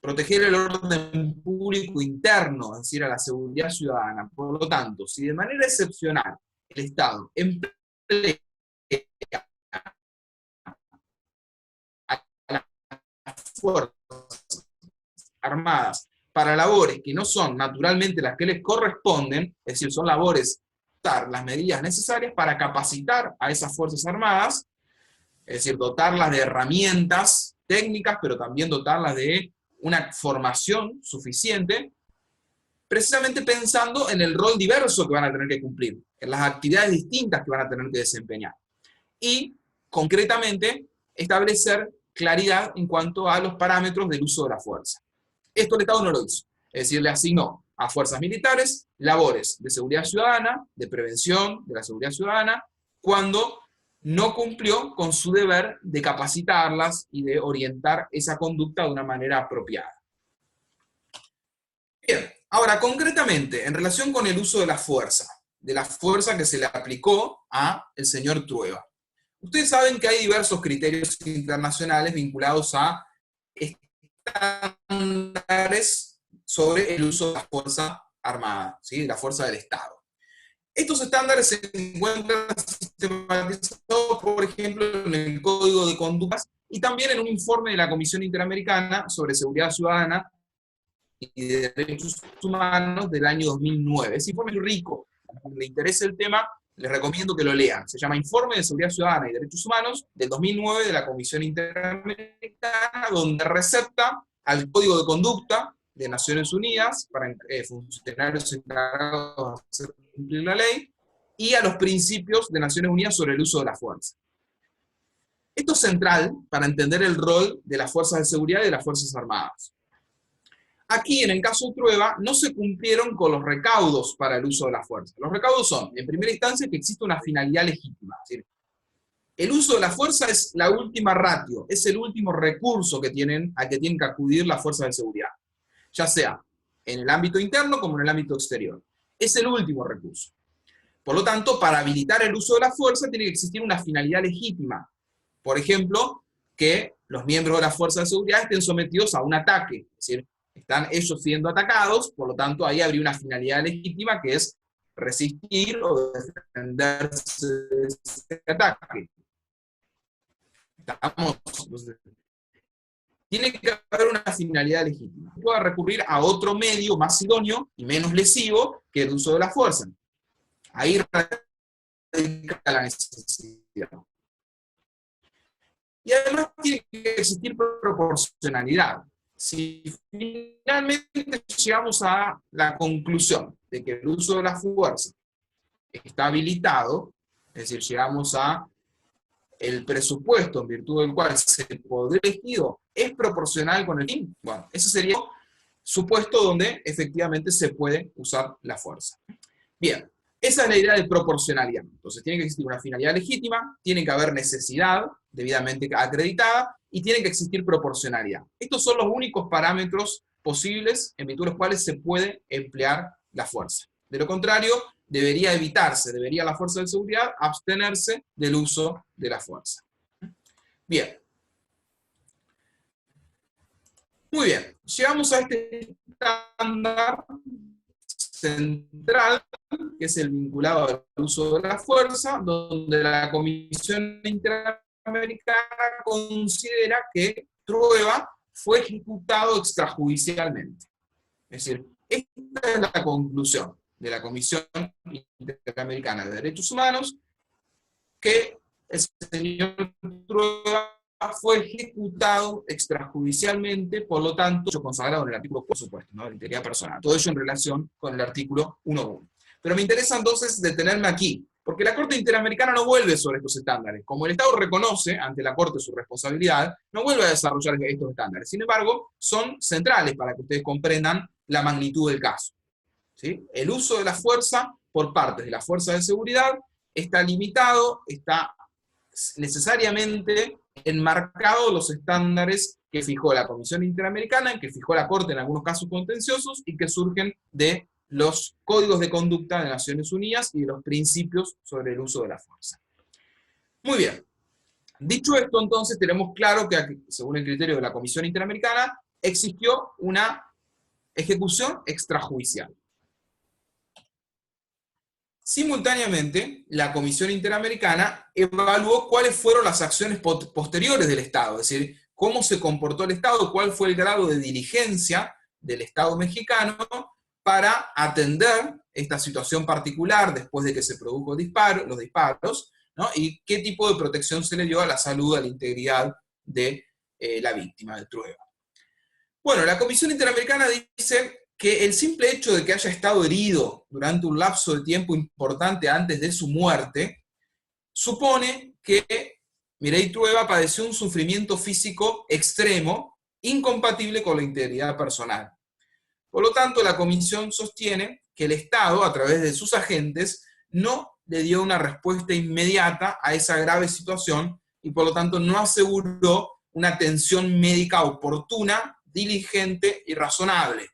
proteger el orden público interno, es decir, a la seguridad ciudadana. Por lo tanto, si de manera excepcional el Estado emplea a las Fuerzas Armadas para labores que no son naturalmente las que les corresponden, es decir, son labores las medidas necesarias para capacitar a esas Fuerzas Armadas, es decir, dotarlas de herramientas técnicas, pero también dotarlas de una formación suficiente, precisamente pensando en el rol diverso que van a tener que cumplir, en las actividades distintas que van a tener que desempeñar. Y, concretamente, establecer claridad en cuanto a los parámetros del uso de la fuerza. Esto el Estado no lo hizo, es decir, le asignó a fuerzas militares labores de seguridad ciudadana, de prevención de la seguridad ciudadana, cuando no cumplió con su deber de capacitarlas y de orientar esa conducta de una manera apropiada. Bien, ahora concretamente, en relación con el uso de la fuerza que se le aplicó a el señor Trueba. Ustedes saben que hay diversos criterios internacionales vinculados a estándares sobre el uso de la fuerza armada, ¿sí? La fuerza del Estado. Estos estándares se encuentran sistematizados, por ejemplo, en el Código de Conductas y también en un informe de la Comisión Interamericana sobre Seguridad Ciudadana y Derechos Humanos del año 2009. Ese informe es rico. A quien le interese el tema, les recomiendo que lo lean. Se llama Informe de Seguridad Ciudadana y Derechos Humanos del 2009 de la Comisión Interamericana, donde recepta al Código de Conducta de Naciones Unidas para funcionarios encargados de hacer cumplir la ley, y a los principios de Naciones Unidas sobre el uso de la fuerza. Esto es central para entender el rol de las fuerzas de seguridad y de las Fuerzas Armadas. Aquí, en el caso de Trueba, no se cumplieron con los recaudos para el uso de la fuerza. Los recaudos son, en primera instancia, que existe una finalidad legítima. Es decir, el uso de la fuerza es la última ratio, es el último recurso a que tienen que acudir las fuerzas de seguridad, ya sea en el ámbito interno como en el ámbito exterior. Es el último recurso. Por lo tanto, para habilitar el uso de la fuerza tiene que existir una finalidad legítima. Por ejemplo, que los miembros de la fuerza de seguridad estén sometidos a un ataque. Es decir, están ellos siendo atacados, por lo tanto ahí habría una finalidad legítima que es resistir o defenderse de ese ataque. Entonces, tiene que haber una finalidad legítima. Pueda recurrir a otro medio más idóneo y menos lesivo que el uso de la fuerza. Ahí radica la necesidad. Y además tiene que existir proporcionalidad. Si finalmente llegamos a la conclusión de que el uso de la fuerza está habilitado, es decir, llegamos a el presupuesto en virtud del cual se podría elegido es proporcional con el fin, bueno, ese sería un supuesto donde efectivamente se puede usar la fuerza. Bien, esa es la idea de proporcionalidad. Entonces tiene que existir una finalidad legítima, tiene que haber necesidad debidamente acreditada y tiene que existir proporcionalidad. Estos son los únicos parámetros posibles en virtud de los cuales se puede emplear la fuerza. De lo contrario, debería la fuerza de seguridad abstenerse del uso de la fuerza. Bien. Muy bien. Llegamos a este estándar central, que es el vinculado al uso de la fuerza, donde la Comisión Interamericana considera que Trueba fue ejecutado extrajudicialmente. Es decir, esta es la conclusión de la Comisión Interamericana de Derechos Humanos, que el señor Trueba fue ejecutado extrajudicialmente, por lo tanto, hecho consagrado en el artículo, por supuesto, ¿no? De la integridad personal. Todo ello en relación con el artículo 1.1. Pero me interesa entonces detenerme aquí, porque la Corte Interamericana no vuelve sobre estos estándares. Como el Estado reconoce ante la Corte su responsabilidad, no vuelve a desarrollar estos estándares. Sin embargo, son centrales para que ustedes comprendan la magnitud del caso. ¿Sí? El uso de la fuerza por parte de la fuerza de seguridad está limitado, está necesariamente enmarcado los estándares que fijó la Comisión Interamericana, que fijó la Corte en algunos casos contenciosos y que surgen de los códigos de conducta de Naciones Unidas y de los principios sobre el uso de la fuerza. Muy bien. Dicho esto, entonces, tenemos claro que, según el criterio de la Comisión Interamericana, existió una ejecución extrajudicial. Simultáneamente, la Comisión Interamericana evaluó cuáles fueron las acciones posteriores del Estado, es decir, cómo se comportó el Estado, cuál fue el grado de diligencia del Estado mexicano para atender esta situación particular después de que se produjo los disparos, ¿no? Y qué tipo de protección se le dio a la salud, a la integridad de la víctima, de Trueba. Bueno, la Comisión Interamericana dice que el simple hecho de que haya estado herido durante un lapso de tiempo importante antes de su muerte, supone que Mireille Trueba padeció un sufrimiento físico extremo, incompatible con la integridad personal. Por lo tanto, la Comisión sostiene que el Estado, a través de sus agentes, no le dio una respuesta inmediata a esa grave situación y por lo tanto no aseguró una atención médica oportuna, diligente y razonable.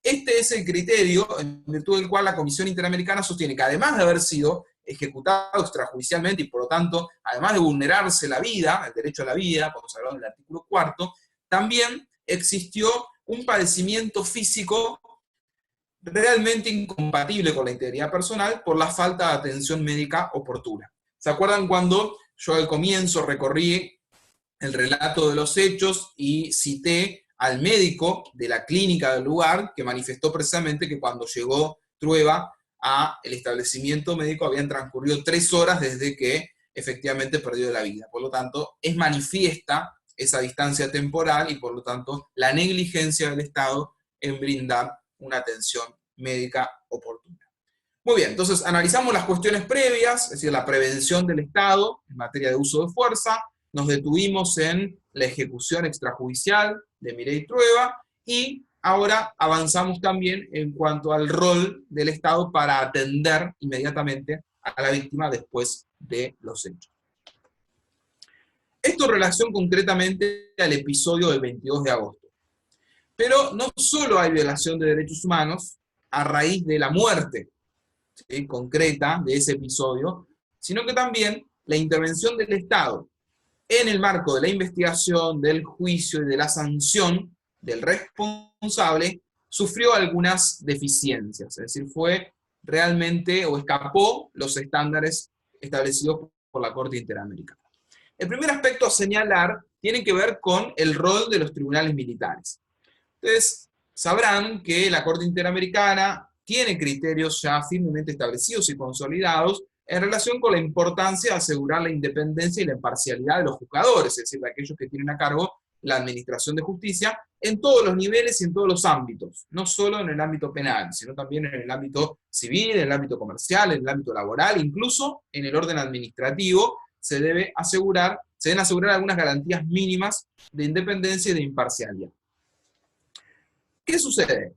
Este es el criterio en virtud del cual la Comisión Interamericana sostiene que además de haber sido ejecutado extrajudicialmente y por lo tanto, además de vulnerarse la vida, el derecho a la vida, como se habló en el artículo 4, también existió un padecimiento físico realmente incompatible con la integridad personal por la falta de atención médica oportuna. ¿Se acuerdan cuando yo al comienzo recorrí el relato de los hechos y cité al médico de la clínica del lugar que manifestó precisamente que cuando llegó Trueba al establecimiento médico habían transcurrido 3 horas desde que efectivamente perdió la vida? Por lo tanto, es manifiesta esa distancia temporal y por lo tanto la negligencia del Estado en brindar una atención médica oportuna. Muy bien, entonces analizamos las cuestiones previas, es decir, la prevención del Estado en materia de uso de fuerza, nos detuvimos en la ejecución extrajudicial de Mireille Trueba y ahora avanzamos también en cuanto al rol del Estado para atender inmediatamente a la víctima después de los hechos. Esto en relación concretamente al episodio del 22 de agosto. Pero no solo hay violación de derechos humanos a raíz de la muerte, ¿sí?, concreta de ese episodio, sino que también la intervención del Estado en el marco de la investigación, del juicio y de la sanción del responsable, sufrió algunas deficiencias, es decir, fue realmente o escapó los estándares establecidos por la Corte Interamericana. El primer aspecto a señalar tiene que ver con el rol de los tribunales militares. Ustedes sabrán que la Corte Interamericana tiene criterios ya firmemente establecidos y consolidados en relación con la importancia de asegurar la independencia y la imparcialidad de los juzgadores, es decir, de aquellos que tienen a cargo la administración de justicia, en todos los niveles y en todos los ámbitos, no solo en el ámbito penal, sino también en el ámbito civil, en el ámbito comercial, en el ámbito laboral, incluso en el orden administrativo, se deben asegurar algunas garantías mínimas de independencia y de imparcialidad. ¿Qué sucede?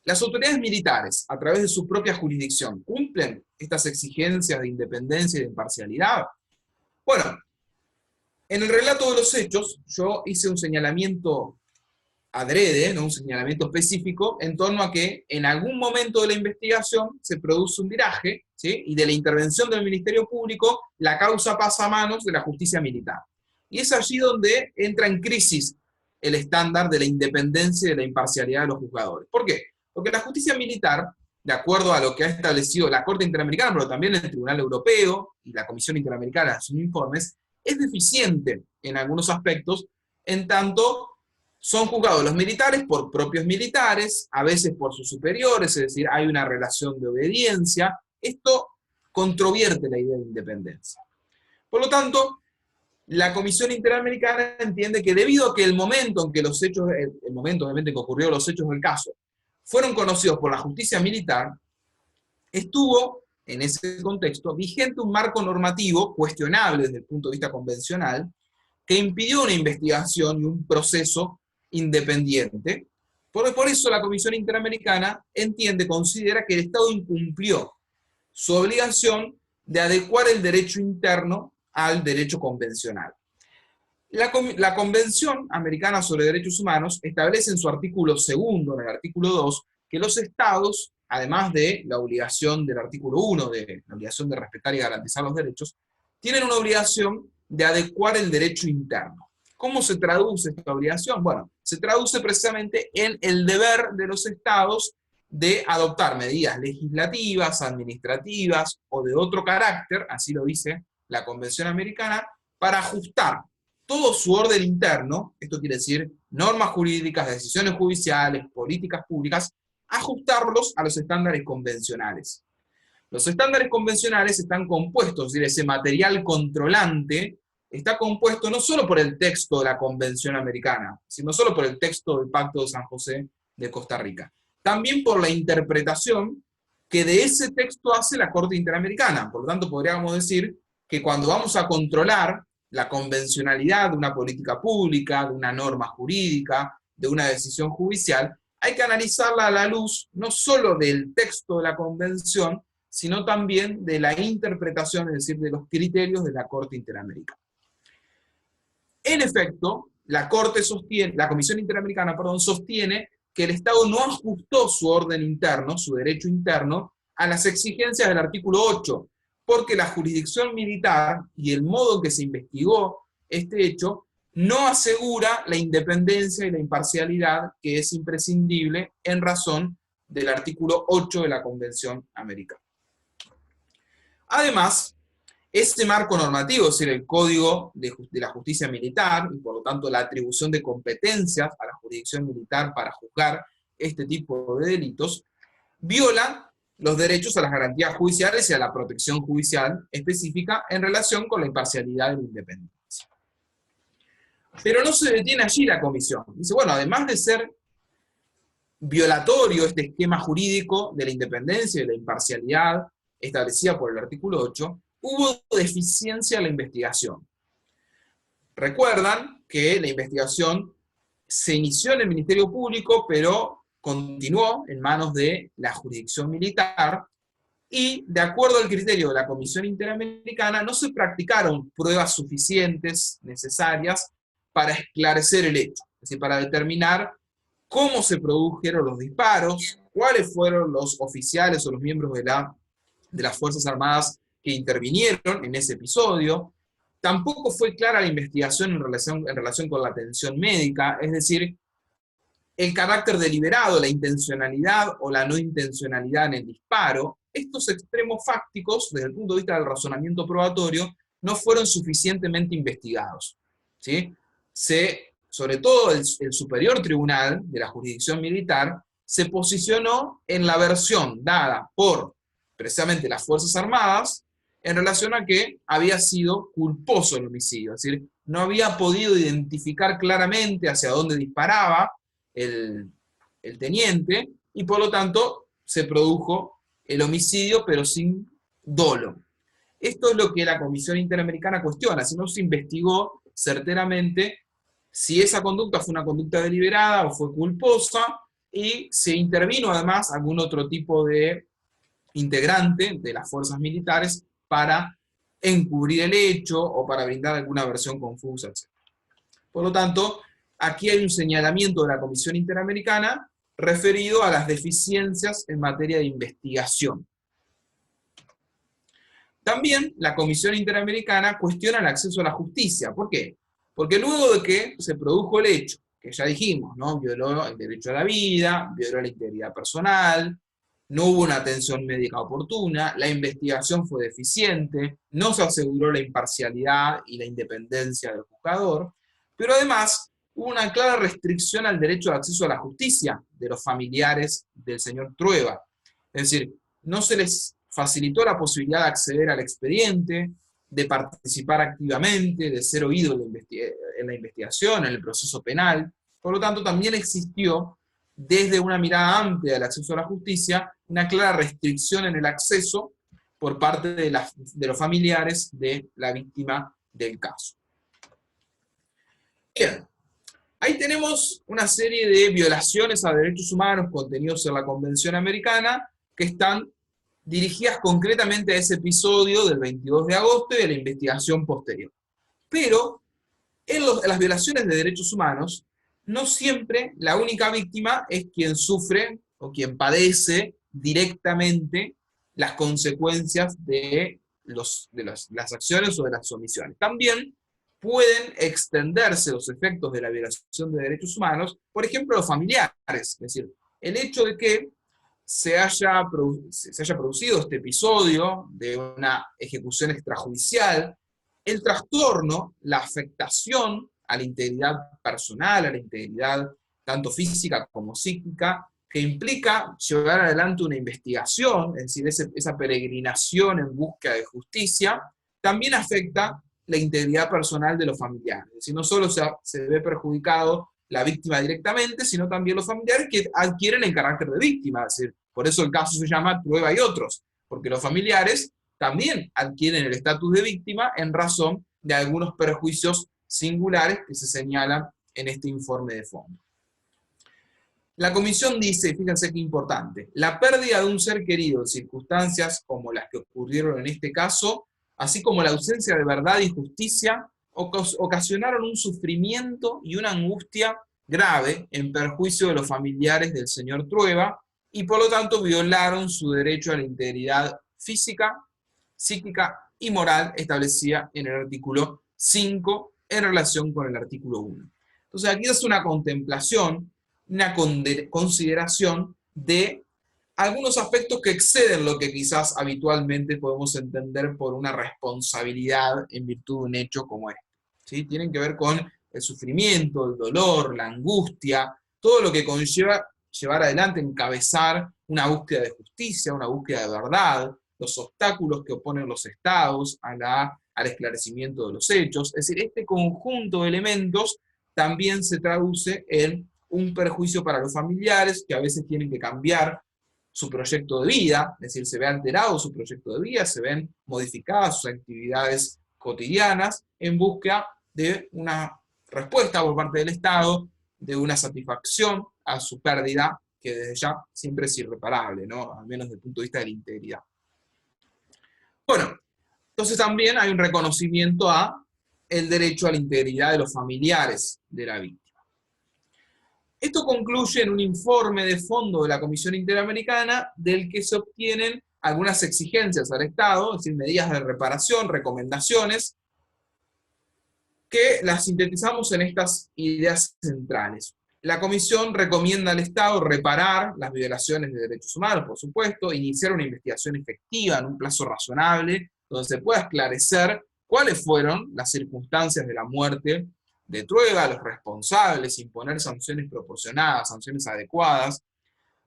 Las autoridades militares, a través de su propia jurisdicción, ¿cumplen estas exigencias de independencia y de imparcialidad? Bueno, en el relato de los hechos, yo hice un señalamiento adrede, ¿no?, un señalamiento específico, en torno a que en algún momento de la investigación se produce un viraje, ¿sí?, y de la intervención del Ministerio Público, la causa pasa a manos de la justicia militar. Y es allí donde entra en crisis el estándar de la independencia y de la imparcialidad de los juzgadores. ¿Por qué? Porque la justicia militar, de acuerdo a lo que ha establecido la Corte Interamericana, pero también el Tribunal Europeo y la Comisión Interamericana en sus informes, es deficiente en algunos aspectos, en tanto son juzgados los militares por propios militares, a veces por sus superiores, es decir, hay una relación de obediencia. Esto controvierte la idea de independencia. Por lo tanto, la Comisión Interamericana entiende que debido a que el momento en que los hechos, el momento obviamente que ocurrió los hechos del caso, fueron conocidos por la justicia militar, estuvo, en ese contexto, vigente un marco normativo cuestionable desde el punto de vista convencional, que impidió una investigación y un proceso independiente. Por eso la Comisión Interamericana considera que el Estado incumplió su obligación de adecuar el derecho interno al derecho convencional. La Convención Americana sobre Derechos Humanos establece en su artículo 2, en el artículo 2, que los estados, además de la obligación del artículo 1, de la obligación de respetar y garantizar los derechos, tienen una obligación de adecuar el derecho interno. ¿Cómo se traduce esta obligación? Bueno, se traduce precisamente en el deber de los estados de adoptar medidas legislativas, administrativas o de otro carácter, así lo dice la Convención Americana, para ajustar todo su orden interno, esto quiere decir normas jurídicas, decisiones judiciales, políticas públicas, ajustarlos a los estándares convencionales. Los estándares convencionales están compuestos, es decir, ese material controlante está compuesto no solo por el texto de la Convención Americana, sino solo por el texto del Pacto de San José de Costa Rica, también por la interpretación que de ese texto hace la Corte Interamericana. Por lo tanto, podríamos decir que cuando vamos a controlar la convencionalidad de una política pública, de una norma jurídica, de una decisión judicial, hay que analizarla a la luz no solo del texto de la Convención, sino también de la interpretación, es decir, de los criterios de la Corte Interamericana. En efecto, la Comisión Interamericana, perdón, sostiene que el Estado no ajustó su orden interno, su derecho interno, a las exigencias del artículo 8, porque la jurisdicción militar y el modo en que se investigó este hecho no asegura la independencia y la imparcialidad que es imprescindible en razón del artículo 8 de la Convención Americana. Además, ese marco normativo, es decir, el Código de la Justicia Militar, y por lo tanto la atribución de competencias a la jurisdicción militar para juzgar este tipo de delitos, viola los derechos a las garantías judiciales y a la protección judicial específica en relación con la imparcialidad y la independencia. Pero no se detiene allí la comisión. Dice, bueno, además de ser violatorio este esquema jurídico de la independencia y de la imparcialidad establecida por el artículo 8, hubo deficiencia en la investigación. Recuerdan que la investigación se inició en el Ministerio Público, pero continuó en manos de la jurisdicción militar, y de acuerdo al criterio de la Comisión Interamericana, no se practicaron pruebas suficientes, necesarias, para esclarecer el hecho, es decir, para determinar cómo se produjeron los disparos, cuáles fueron los oficiales o los miembros de las Fuerzas Armadas que intervinieron en ese episodio. Tampoco fue clara la investigación en relación con la atención médica, es decir, el carácter deliberado, la intencionalidad o la no intencionalidad en el disparo. Estos extremos fácticos, desde el punto de vista del razonamiento probatorio, no fueron suficientemente investigados, ¿sí? Sobre todo el superior tribunal de la jurisdicción militar se posicionó en la versión dada por precisamente las Fuerzas Armadas en relación a que había sido culposo el homicidio, es decir, no había podido identificar claramente hacia dónde disparaba el teniente, y por lo tanto se produjo el homicidio, pero sin dolo. Esto es lo que la Comisión Interamericana cuestiona, si no se investigó certeramente si esa conducta fue una conducta deliberada o fue culposa, y se intervino además algún otro tipo de integrante de las fuerzas militares para encubrir el hecho o para brindar alguna versión confusa, etc. Por lo tanto, aquí hay un señalamiento de la Comisión Interamericana referido a las deficiencias en materia de investigación. También la Comisión Interamericana cuestiona el acceso a la justicia. ¿Por qué? Porque luego de que se produjo el hecho, que ya dijimos, ¿no? Violó el derecho a la vida, violó la integridad personal, no hubo una atención médica oportuna, la investigación fue deficiente, no se aseguró la imparcialidad y la independencia del juzgador, pero además hubo una clara restricción al derecho de acceso a la justicia de los familiares del señor Trueba. Es decir, no se les facilitó la posibilidad de acceder al expediente, de participar activamente, de ser oído en la investigación, en el proceso penal. Por lo tanto, también existió, desde una mirada amplia del acceso a la justicia, una clara restricción en el acceso por parte de los familiares de la víctima del caso. Bien, ahí tenemos una serie de violaciones a derechos humanos contenidos en la Convención Americana que están dirigidas concretamente a ese episodio del 22 de agosto y de la investigación posterior. Pero en las violaciones de derechos humanos, no siempre la única víctima es quien sufre o quien padece directamente las consecuencias de las acciones o de las omisiones. También pueden extenderse los efectos de la violación de derechos humanos, por ejemplo, a los familiares. Es decir, el hecho de que se haya producido este episodio de una ejecución extrajudicial, el trastorno, la afectación a la integridad personal, a la integridad tanto física como psíquica, que implica llevar adelante una investigación, es decir, esa peregrinación en búsqueda de justicia, también afecta la integridad personal de los familiares. Es decir, no solo se ve perjudicado la víctima directamente, sino también los familiares que adquieren el carácter de víctima. Es decir, por eso el caso se llama Trueba y otros, porque los familiares también adquieren el estatus de víctima en razón de algunos perjuicios singulares que se señalan en este informe de fondo. La comisión dice, fíjense qué importante, la pérdida de un ser querido en circunstancias como las que ocurrieron en este caso, así como la ausencia de verdad y justicia, ocasionaron un sufrimiento y una angustia grave en perjuicio de los familiares del señor Trueba, y por lo tanto violaron su derecho a la integridad física, psíquica y moral establecida en el artículo 5 en relación con el artículo 1. Entonces aquí es una contemplación, una consideración de algunos aspectos que exceden lo que quizás habitualmente podemos entender por una responsabilidad en virtud de un hecho como este. ¿Sí? Tienen que ver con el sufrimiento, el dolor, la angustia, todo lo que conlleva llevar adelante, encabezar una búsqueda de justicia, una búsqueda de verdad, los obstáculos que oponen los estados al esclarecimiento de los hechos. Es decir, este conjunto de elementos también se traduce en un perjuicio para los familiares, que a veces tienen que cambiar su proyecto de vida, es decir, se ve alterado su proyecto de vida, se ven modificadas sus actividades cotidianas en busca de una respuesta por parte del Estado, de una satisfacción a su pérdida, que desde ya siempre es irreparable, ¿no? Al menos desde el punto de vista de la integridad. Bueno, entonces también hay un reconocimiento a el derecho a la integridad de los familiares de la víctima. Esto concluye en un informe de fondo de la Comisión Interamericana del que se obtienen algunas exigencias al Estado, es decir, medidas de reparación, recomendaciones, que las sintetizamos en estas ideas centrales. La Comisión recomienda al Estado reparar las violaciones de derechos humanos, por supuesto, iniciar una investigación efectiva en un plazo razonable, donde se pueda esclarecer cuáles fueron las circunstancias de la muerte de Trueba, los responsables, imponer sanciones proporcionadas, sanciones adecuadas.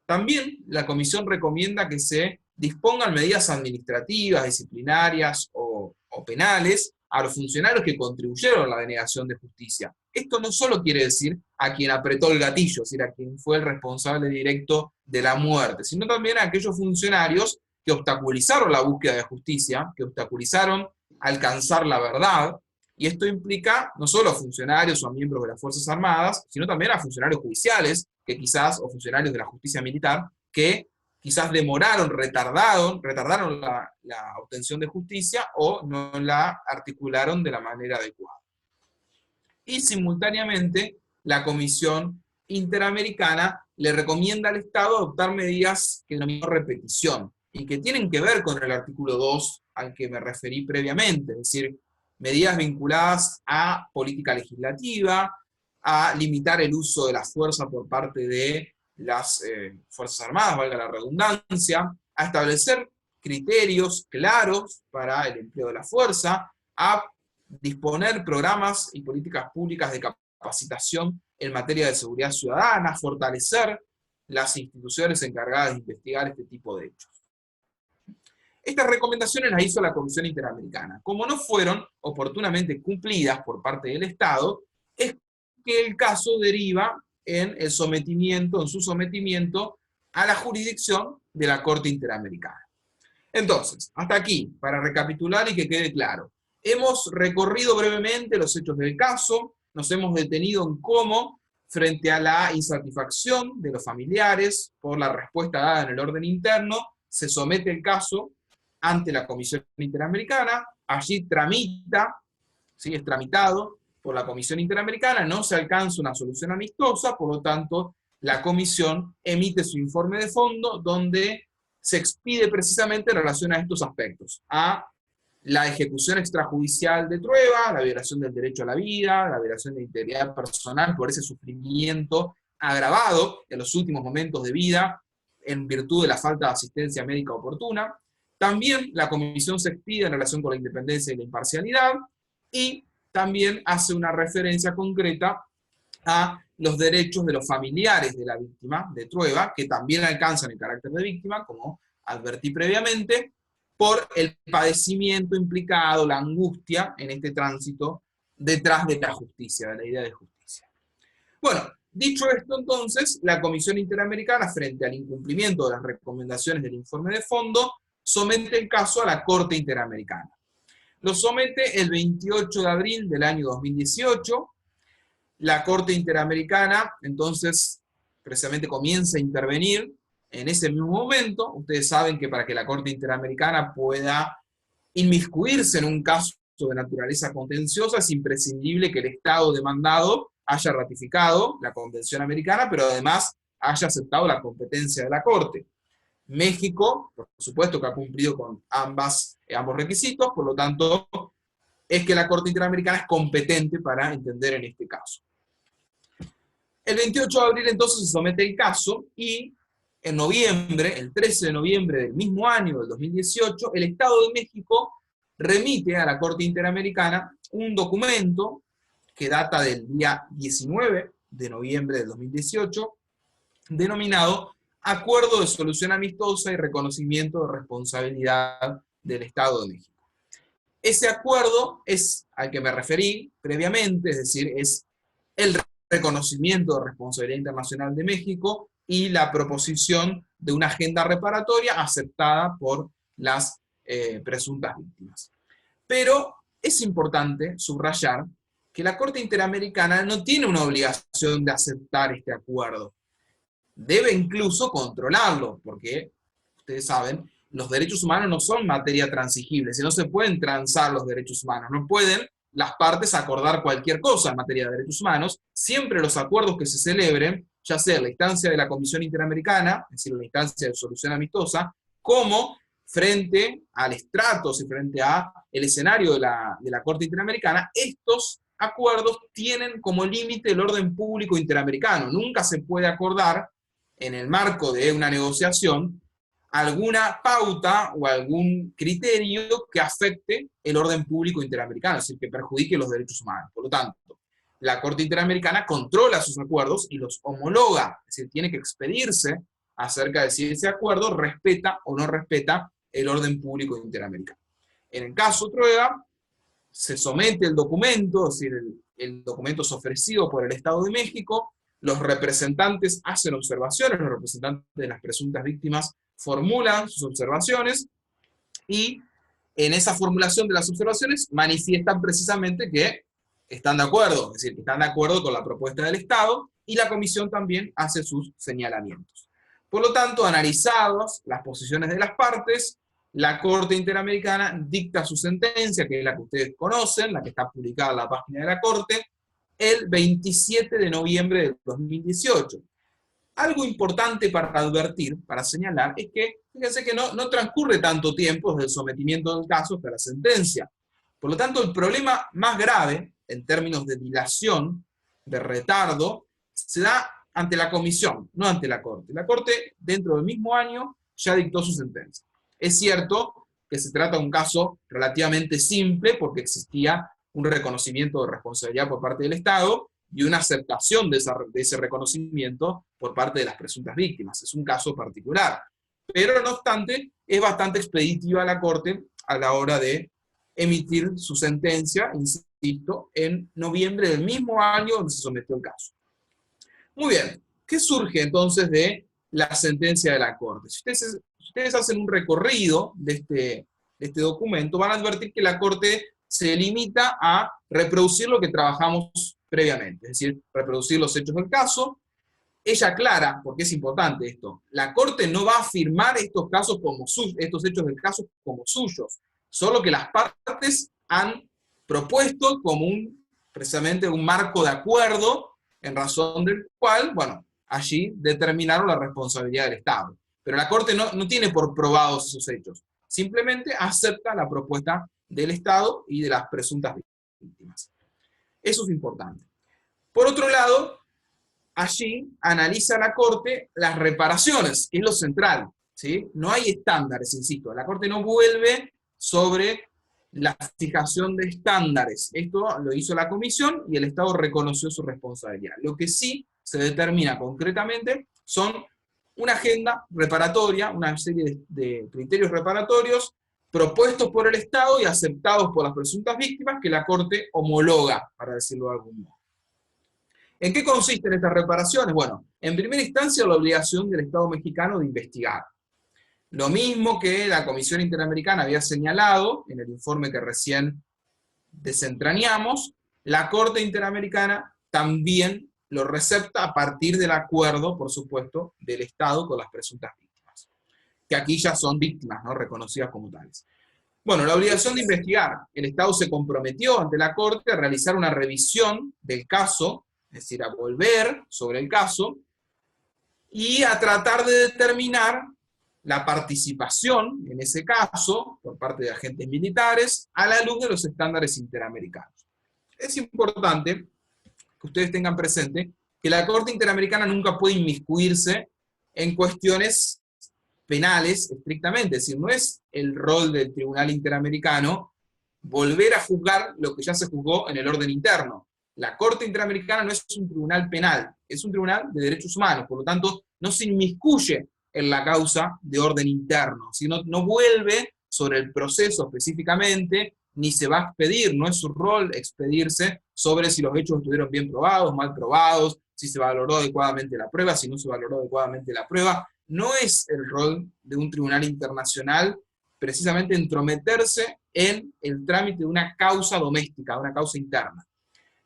También la Comisión recomienda que se dispongan medidas administrativas, disciplinarias o penales a los funcionarios que contribuyeron a la denegación de justicia. Esto no solo quiere decir a quien apretó el gatillo, es decir, a quien fue el responsable directo de la muerte, sino también a aquellos funcionarios que obstaculizaron la búsqueda de justicia, que obstaculizaron alcanzar la verdad, y esto implica no solo a funcionarios o a miembros de las Fuerzas Armadas, sino también a funcionarios judiciales, que quizás, o funcionarios de la justicia militar, que quizás retardaron la obtención de justicia o no la articularon de la manera adecuada. Y simultáneamente, la Comisión Interamericana le recomienda al Estado adoptar medidas que denominó repetición, y que tienen que ver con el artículo 2 al que me referí previamente, es decir, medidas vinculadas a política legislativa, a limitar el uso de la fuerza por parte de las Fuerzas Armadas, valga la redundancia, a establecer criterios claros para el empleo de la fuerza, a disponer programas y políticas públicas de capacitación en materia de seguridad ciudadana, fortalecer las instituciones encargadas de investigar este tipo de hechos. Estas recomendaciones las hizo la Comisión Interamericana. Como no fueron oportunamente cumplidas por parte del Estado, es que el caso deriva en su sometimiento a la jurisdicción de la Corte Interamericana. Entonces, hasta aquí, para recapitular y que quede claro. Hemos recorrido brevemente los hechos del caso, nos hemos detenido en cómo, frente a la insatisfacción de los familiares por la respuesta dada en el orden interno, se somete el caso ante la Comisión Interamericana, allí es tramitado por la Comisión Interamericana, no se alcanza una solución amistosa, por lo tanto, la Comisión emite su informe de fondo, donde se expide precisamente en relación a estos aspectos, a la ejecución extrajudicial de Trueba, la violación del derecho a la vida, la violación de la integridad personal por ese sufrimiento agravado en los últimos momentos de vida, en virtud de la falta de asistencia médica oportuna. También la Comisión se expide en relación con la independencia y la imparcialidad, y también hace una referencia concreta a los derechos de los familiares de la víctima de Trueba, que también alcanzan el carácter de víctima, como advertí previamente, por el padecimiento implicado, la angustia en este tránsito detrás de la justicia, de la idea de justicia. Bueno, dicho esto entonces, la Comisión Interamericana, frente al incumplimiento de las recomendaciones del informe de fondo, somete el caso a la Corte Interamericana. Lo somete el 28 de abril del año 2018. La Corte Interamericana, entonces, precisamente comienza a intervenir en ese mismo momento. Ustedes saben que para que la Corte Interamericana pueda inmiscuirse en un caso de naturaleza contenciosa, es imprescindible que el Estado demandado haya ratificado la Convención Americana, pero además haya aceptado la competencia de la Corte. México, por supuesto que ha cumplido con ambos requisitos, por lo tanto, es que la Corte Interamericana es competente para entender en este caso. El 28 de abril entonces se somete el caso y en noviembre, el 13 de noviembre del mismo año, del 2018, el Estado de México remite a la Corte Interamericana un documento que data del día 19 de noviembre del 2018, denominado Acuerdo de Solución Amistosa y Reconocimiento de Responsabilidad del Estado de México. Ese acuerdo es al que me referí previamente, es decir, es el reconocimiento de responsabilidad internacional de México y la proposición de una agenda reparatoria aceptada por las presuntas víctimas. Pero es importante subrayar que la Corte Interamericana no tiene una obligación de aceptar este acuerdo. Debe incluso controlarlo, porque, ustedes saben, los derechos humanos no son materia transigible, si no se pueden transar los derechos humanos, no pueden las partes acordar cualquier cosa en materia de derechos humanos. Siempre los acuerdos que se celebren, ya sea en la instancia de la Comisión Interamericana, es decir, en la instancia de solución amistosa, como frente al estratos y frente al escenario de la Corte Interamericana, estos acuerdos tienen como límite el orden público interamericano. Nunca se puede acordar, en el marco de una negociación, alguna pauta o algún criterio que afecte el orden público interamericano, es decir, que perjudique los derechos humanos. Por lo tanto, la Corte Interamericana controla sus acuerdos y los homologa, es decir, tiene que expedirse acerca de si ese acuerdo respeta o no respeta el orden público interamericano. En el caso Trueba, se somete el documento, es decir, el documento es ofrecido por el Estado de México, los representantes hacen observaciones, los representantes de las presuntas víctimas formulan sus observaciones, y en esa formulación de las observaciones manifiestan precisamente que están de acuerdo, es decir, que están de acuerdo con la propuesta del Estado, y la Comisión también hace sus señalamientos. Por lo tanto, analizadas las posiciones de las partes, la Corte Interamericana dicta su sentencia, que es la que ustedes conocen, la que está publicada en la página de la Corte, el 27 de noviembre del 2018. Algo importante para advertir, para señalar, es que, fíjense que no transcurre tanto tiempo desde el sometimiento del caso hasta la sentencia. Por lo tanto, el problema más grave, en términos de dilación, de retardo, se da ante la Comisión, no ante la Corte. La Corte, dentro del mismo año, ya dictó su sentencia. Es cierto que se trata de un caso relativamente simple, porque existía un reconocimiento de responsabilidad por parte del Estado y una aceptación de ese reconocimiento por parte de las presuntas víctimas. Es un caso particular. Pero, no obstante, es bastante expeditiva la Corte a la hora de emitir su sentencia, insisto, en noviembre del mismo año donde se sometió el caso. Muy bien, ¿qué surge entonces de la sentencia de la Corte? Si ustedes hacen un recorrido de este documento, van a advertir que la Corte se limita a reproducir lo que trabajamos previamente, es decir, reproducir los hechos del caso. Ella aclara, porque es importante esto, la Corte no va a afirmar estos hechos del caso como suyos, solo que las partes han propuesto como precisamente un marco de acuerdo, en razón del cual, bueno, allí determinaron la responsabilidad del Estado. Pero la Corte no tiene por probados esos hechos, simplemente acepta la propuesta del Estado y de las presuntas víctimas. Eso es importante. Por otro lado, allí analiza la Corte las reparaciones, que es lo central, ¿sí? No hay estándares, insisto, la Corte no vuelve sobre la fijación de estándares. Esto lo hizo la Comisión y el Estado reconoció su responsabilidad. Lo que sí se determina concretamente son una agenda reparatoria, una serie de criterios reparatorios propuestos por el Estado y aceptados por las presuntas víctimas que la Corte homologa, para decirlo de algún modo. ¿En qué consisten estas reparaciones? Bueno, en primera instancia la obligación del Estado mexicano de investigar. Lo mismo que la Comisión Interamericana había señalado en el informe que recién desentrañamos, la Corte Interamericana también lo recepta a partir del acuerdo, por supuesto, del Estado con las presuntas víctimas, que aquí ya son víctimas, ¿no?, reconocidas como tales. Bueno, la obligación de investigar. El Estado se comprometió ante la Corte a realizar una revisión del caso, es decir, a volver sobre el caso, y a tratar de determinar la participación, en ese caso, por parte de agentes militares, a la luz de los estándares interamericanos. Es importante que ustedes tengan presente que la Corte Interamericana nunca puede inmiscuirse en cuestiones penales estrictamente, es decir, no es el rol del Tribunal Interamericano volver a juzgar lo que ya se juzgó en el orden interno. La Corte Interamericana no es un tribunal penal, es un tribunal de derechos humanos, por lo tanto, no se inmiscuye en la causa de orden interno, sino no vuelve sobre el proceso específicamente, ni se va a expedir, no es su rol expedirse sobre si los hechos estuvieron bien probados, mal probados, si se valoró adecuadamente la prueba, si no se valoró adecuadamente la prueba. No es el rol de un tribunal internacional precisamente entrometerse en el trámite de una causa doméstica, de una causa interna.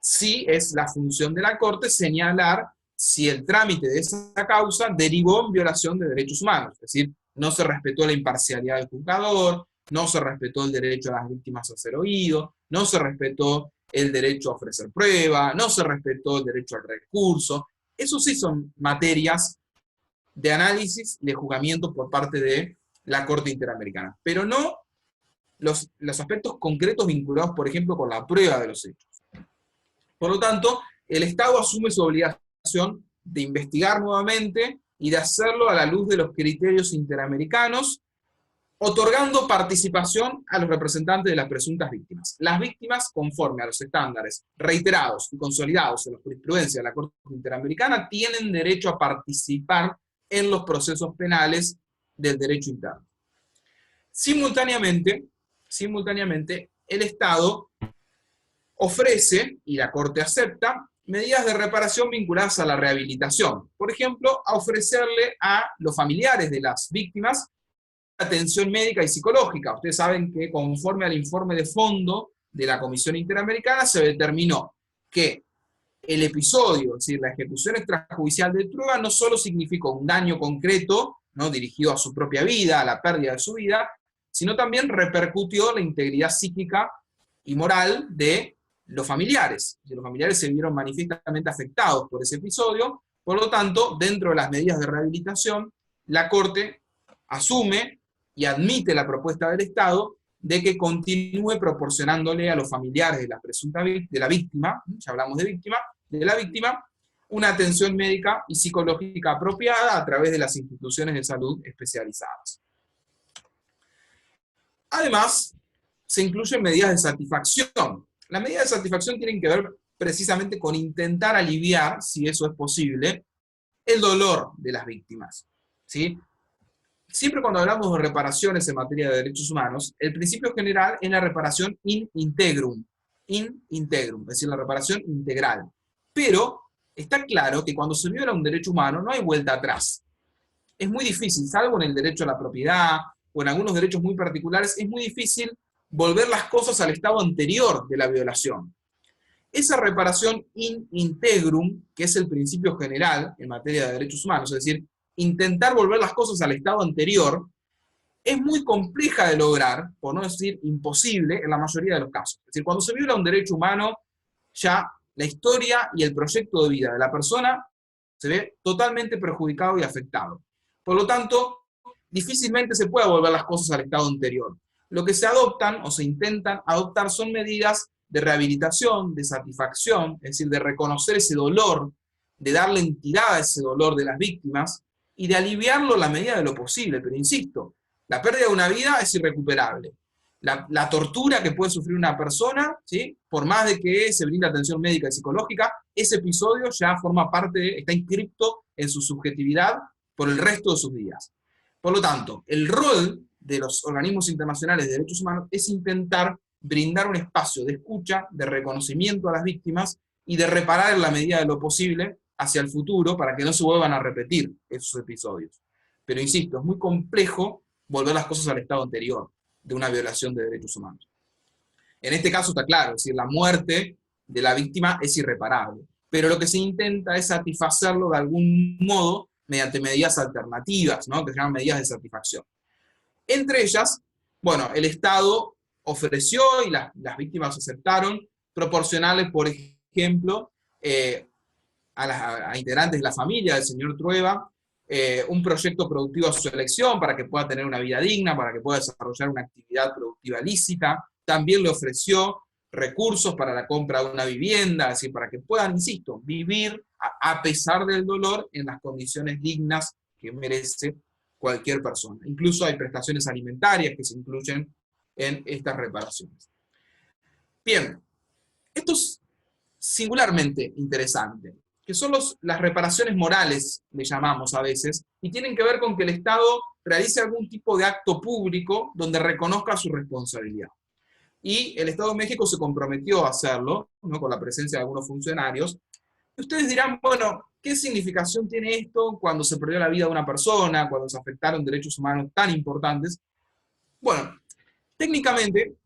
Sí es la función de la Corte señalar si el trámite de esa causa derivó en violación de derechos humanos, es decir, no se respetó la imparcialidad del juzgador, no se respetó el derecho a las víctimas a ser oído, no se respetó el derecho a ofrecer prueba, no se respetó el derecho al recurso. Eso sí son materias de análisis y de juzgamiento por parte de la Corte Interamericana, pero no los aspectos concretos vinculados, por ejemplo, con la prueba de los hechos. Por lo tanto, el Estado asume su obligación de investigar nuevamente y de hacerlo a la luz de los criterios interamericanos, otorgando participación a los representantes de las presuntas víctimas. Las víctimas, conforme a los estándares reiterados y consolidados en la jurisprudencia de la Corte Interamericana, tienen derecho a participar en los procesos penales del derecho interno. Simultáneamente, el Estado ofrece, y la Corte acepta, medidas de reparación vinculadas a la rehabilitación. Por ejemplo, a ofrecerle a los familiares de las víctimas atención médica y psicológica. Ustedes saben que conforme al informe de fondo de la Comisión Interamericana se determinó que el episodio, es decir, la ejecución extrajudicial de Trueba, no solo significó un daño concreto, ¿no?, dirigido a su propia vida, a la pérdida de su vida, sino también repercutió la integridad psíquica y moral de los familiares. Los familiares se vieron manifiestamente afectados por ese episodio, por lo tanto, dentro de las medidas de rehabilitación, la Corte asume y admite la propuesta del Estado de que continúe proporcionándole a los familiares de la presunta de la víctima, ya hablamos de la víctima, una atención médica y psicológica apropiada a través de las instituciones de salud especializadas. Además, se incluyen medidas de satisfacción. Las medidas de satisfacción tienen que ver precisamente con intentar aliviar, si eso es posible, el dolor de las víctimas, ¿sí? Siempre cuando hablamos de reparaciones en materia de derechos humanos, el principio general es la reparación in integrum, es decir, la reparación integral. Pero está claro que cuando se viola un derecho humano no hay vuelta atrás. Es muy difícil, salvo en el derecho a la propiedad o en algunos derechos muy particulares, es muy difícil volver las cosas al estado anterior de la violación. Esa reparación in integrum, que es el principio general en materia de derechos humanos, es decir, intentar volver las cosas al estado anterior, es muy compleja de lograr, por no decir imposible, en la mayoría de los casos. Es decir, cuando se viola un derecho humano, ya la historia y el proyecto de vida de la persona se ve totalmente perjudicado y afectado. Por lo tanto, difícilmente se puede volver las cosas al estado anterior. Lo que se adoptan o se intentan adoptar son medidas de rehabilitación, de satisfacción, es decir, de reconocer ese dolor, de darle entidad a ese dolor de las víctimas, y de aliviarlo en la medida de lo posible. Pero insisto, la pérdida de una vida es irrecuperable. La tortura que puede sufrir una persona, ¿sí?, por más de que se brinda atención médica y psicológica, ese episodio ya forma parte, está inscripto en su subjetividad por el resto de sus días. Por lo tanto, el rol de los organismos internacionales de derechos humanos es intentar brindar un espacio de escucha, de reconocimiento a las víctimas y de reparar en la medida de lo posible hacia el futuro para que no se vuelvan a repetir esos episodios. Pero insisto, es muy complejo volver las cosas al estado anterior de una violación de derechos humanos. En este caso está claro, es decir, la muerte de la víctima es irreparable. pero lo que se intenta es satisfacerlo de algún modo mediante medidas alternativas, ¿no? Que se llaman medidas de satisfacción. Entre ellas, bueno, el Estado ofreció y las víctimas aceptaron proporcionarles, por ejemplo, a integrantes de la familia del señor Trueba, un proyecto productivo a su elección para que pueda tener una vida digna, para que pueda desarrollar una actividad productiva lícita. También le ofreció recursos para la compra de una vivienda, es decir, para que puedan, insisto, vivir a pesar del dolor en las condiciones dignas que merece cualquier persona. Incluso hay prestaciones alimentarias que se incluyen en estas reparaciones. Bien, esto es singularmente interesante, que son las reparaciones morales, le llamamos a veces, y tienen que ver con que el Estado realice algún tipo de acto público donde reconozca su responsabilidad. Y el Estado de México se comprometió a hacerlo, ¿no? Con la presencia de algunos funcionarios. Y ustedes dirán, bueno, ¿qué significación tiene esto cuando se perdió la vida de una persona, cuando se afectaron derechos humanos tan importantes? Bueno, técnicamente,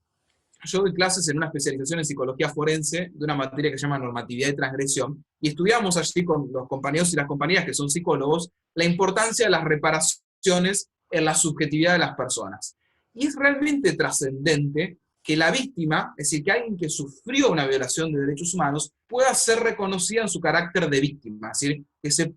yo doy clases en una especialización en psicología forense de una materia que se llama normatividad y transgresión, y estudiamos allí con los compañeros y las compañeras que son psicólogos la importancia de las reparaciones en la subjetividad de las personas. Y es realmente trascendente que la víctima, es decir, que alguien que sufrió una violación de derechos humanos, pueda ser reconocida en su carácter de víctima, es decir,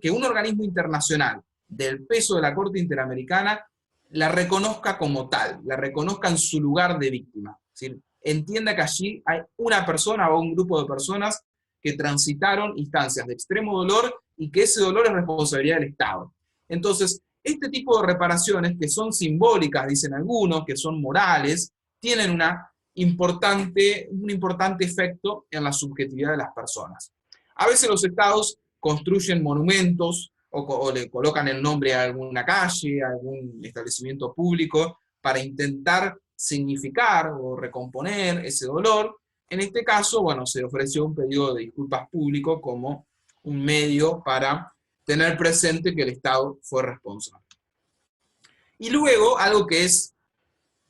que un organismo internacional del peso de la Corte Interamericana la reconozca como tal, la reconozca en su lugar de víctima. Es decir, entienda que allí hay una persona o un grupo de personas que transitaron instancias de extremo dolor y que ese dolor es responsabilidad del Estado. Entonces, este tipo de reparaciones, que son simbólicas, dicen algunos, que son morales, tienen un importante efecto en la subjetividad de las personas. A veces los Estados construyen monumentos, o le colocan el nombre a alguna calle, a algún establecimiento público, para intentar significar o recomponer ese dolor. En este caso, bueno, se ofreció un pedido de disculpas público como un medio para tener presente que el Estado fue responsable. Y luego, algo que es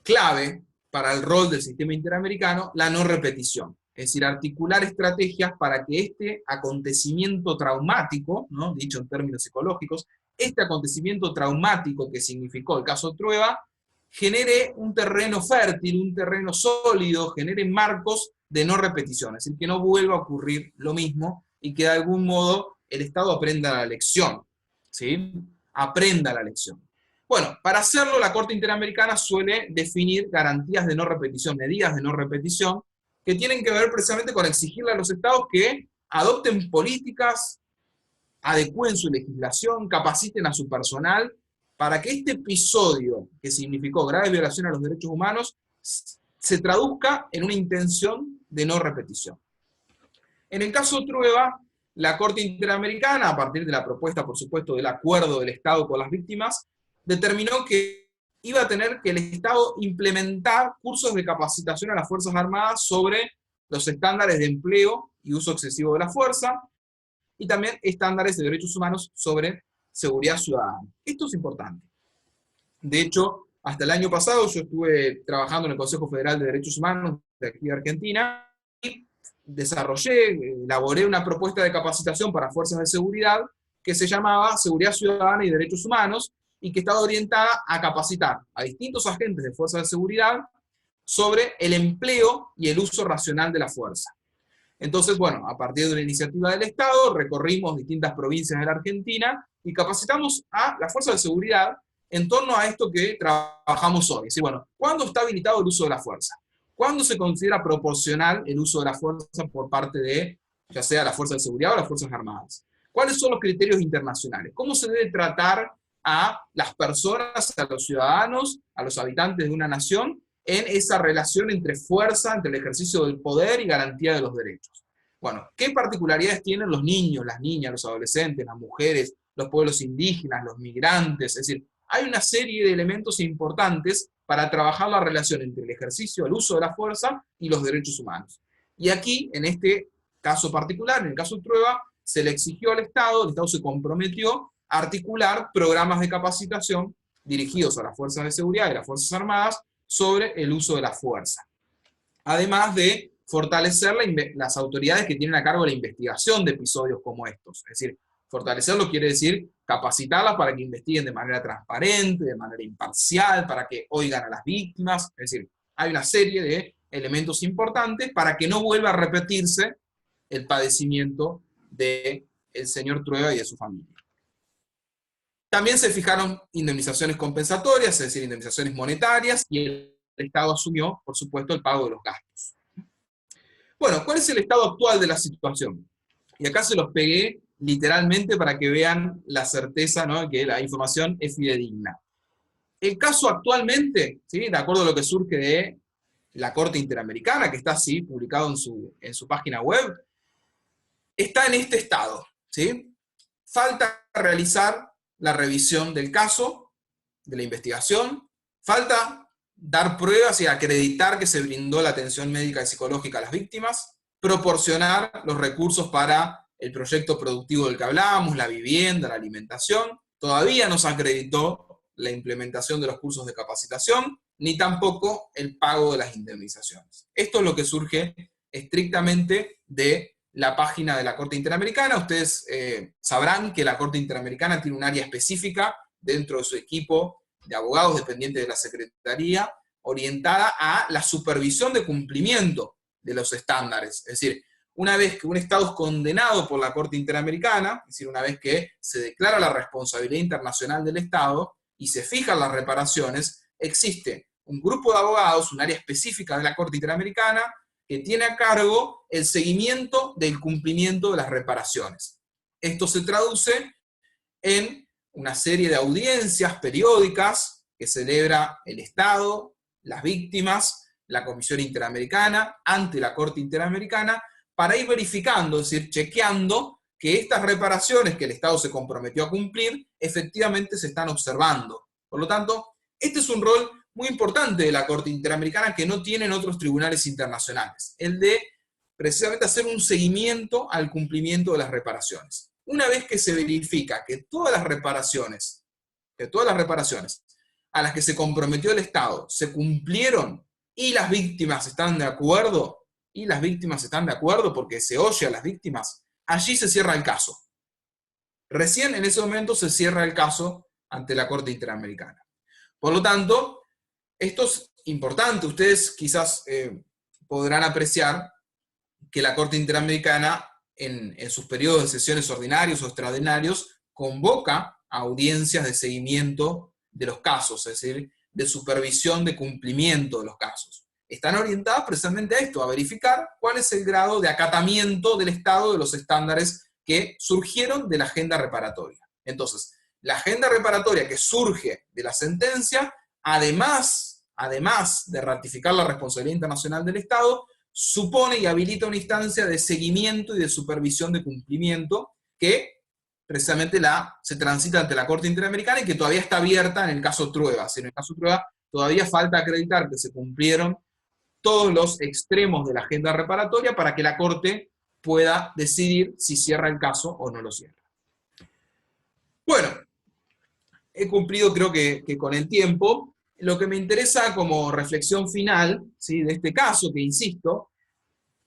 clave para el rol del sistema interamericano, la no repetición. Es decir, articular estrategias para que este acontecimiento traumático, ¿no? Dicho en términos psicológicos, este acontecimiento traumático que significó el caso Trueba, genere un terreno fértil, un terreno sólido, genere marcos de no repetición, es decir, que no vuelva a ocurrir lo mismo y que de algún modo el Estado aprenda la lección, ¿sí? Aprenda la lección. Bueno, para hacerlo la Corte Interamericana suele definir garantías de no repetición, medidas de no repetición, que tienen que ver precisamente con exigirle a los estados que adopten políticas, adecúen su legislación, capaciten a su personal, para que este episodio que significó grave violación a los derechos humanos se traduzca en una intención de no repetición. En el caso Trueba, la Corte Interamericana, a partir de la propuesta, por supuesto, del acuerdo del Estado con las víctimas, determinó que iba a tener que el Estado implementar cursos de capacitación a las Fuerzas Armadas sobre los estándares de empleo y uso excesivo de la fuerza, y también estándares de derechos humanos sobre seguridad ciudadana. Esto es importante. De hecho, hasta el año pasado yo estuve trabajando en el Consejo Federal de Derechos Humanos de aquí de Argentina, y elaboré una propuesta de capacitación para fuerzas de seguridad que se llamaba Seguridad Ciudadana y Derechos Humanos, y que estaba orientada a capacitar a distintos agentes de fuerzas de seguridad sobre el empleo y el uso racional de la fuerza. Entonces, bueno, a partir de una iniciativa del Estado, recorrimos distintas provincias de la Argentina y capacitamos a las fuerzas de seguridad en torno a esto que trabajamos hoy. Es decir, bueno, ¿cuándo está habilitado el uso de la fuerza? ¿Cuándo se considera proporcional el uso de la fuerza por parte de, ya sea la fuerza de seguridad o las Fuerzas Armadas? ¿Cuáles son los criterios internacionales? ¿Cómo se debe tratar a las personas, a los ciudadanos, a los habitantes de una nación, en esa relación entre fuerza, entre el ejercicio del poder y garantía de los derechos? Bueno, ¿qué particularidades tienen los niños, las niñas, los adolescentes, las mujeres, los pueblos indígenas, los migrantes? Es decir, hay una serie de elementos importantes para trabajar la relación entre el ejercicio, el uso de la fuerza y los derechos humanos. Y aquí, en este caso particular, en el caso de Trueba, se le exigió al Estado, el Estado se comprometió a articular programas de capacitación dirigidos a las fuerzas de seguridad y las Fuerzas Armadas sobre el uso de la fuerza. Además de fortalecer las autoridades que tienen a cargo la investigación de episodios como estos. Es decir, fortalecerlo quiere decir capacitarlas para que investiguen de manera transparente, de manera imparcial, para que oigan a las víctimas. Es decir, hay una serie de elementos importantes para que no vuelva a repetirse el padecimiento del señor Trueba y de su familia. También se fijaron indemnizaciones compensatorias, es decir, indemnizaciones monetarias, y el Estado asumió, por supuesto, el pago de los gastos. Bueno, ¿cuál es el estado actual de la situación? Y acá se los pegué literalmente para que vean la certeza, ¿no?, que la información es fidedigna. El caso actualmente, ¿sí?, de acuerdo a lo que surge de la Corte Interamericana, que está así publicado en su página web, está en este estado, ¿sí? Falta realizar la revisión del caso, de la investigación, falta dar pruebas y acreditar que se brindó la atención médica y psicológica a las víctimas, proporcionar los recursos para el proyecto productivo del que hablábamos, la vivienda, la alimentación. Todavía no se acreditó la implementación de los cursos de capacitación, ni tampoco el pago de las indemnizaciones. Esto es lo que surge estrictamente de la página de la Corte Interamericana. Ustedes sabrán que la Corte Interamericana tiene un área específica dentro de su equipo de abogados dependientes de la Secretaría, orientada a la supervisión de cumplimiento de los estándares. Es decir, una vez que un Estado es condenado por la Corte Interamericana, es decir, una vez que se declara la responsabilidad internacional del Estado y se fijan las reparaciones, existe un grupo de abogados, un área específica de la Corte Interamericana, que tiene a cargo el seguimiento del cumplimiento de las reparaciones. Esto se traduce en una serie de audiencias periódicas que celebra el Estado, las víctimas, la Comisión Interamericana, ante la Corte Interamericana, para ir verificando, es decir, chequeando que estas reparaciones que el Estado se comprometió a cumplir, efectivamente se están observando. Por lo tanto, este es un rol muy importante de la Corte Interamericana que no tienen otros tribunales internacionales, el de precisamente hacer un seguimiento al cumplimiento de las reparaciones. Una vez que se verifica que todas las reparaciones a las que se comprometió el Estado se cumplieron y las víctimas están de acuerdo, porque se oye a las víctimas, allí se cierra el caso. Recién en ese momento se cierra el caso ante la Corte Interamericana. Por lo tanto, esto es importante. Ustedes quizás podrán apreciar que la Corte Interamericana, en sus periodos de sesiones ordinarios o extraordinarios, convoca a audiencias de seguimiento de los casos, es decir, de supervisión de cumplimiento de los casos. Están orientadas precisamente a esto, a verificar cuál es el grado de acatamiento del Estado de los estándares que surgieron de la agenda reparatoria. Entonces, la agenda reparatoria que surge de la sentencia, además de ratificar la responsabilidad internacional del Estado, supone y habilita una instancia de seguimiento y de supervisión de cumplimiento que precisamente se transita ante la Corte Interamericana y que todavía está abierta en el caso Trueba. En el caso Trueba todavía falta acreditar que se cumplieron todos los extremos de la agenda reparatoria para que la Corte pueda decidir si cierra el caso o no lo cierra. Bueno, he cumplido creo que con el tiempo. Lo que me interesa como reflexión final, ¿sí?, de este caso, que insisto,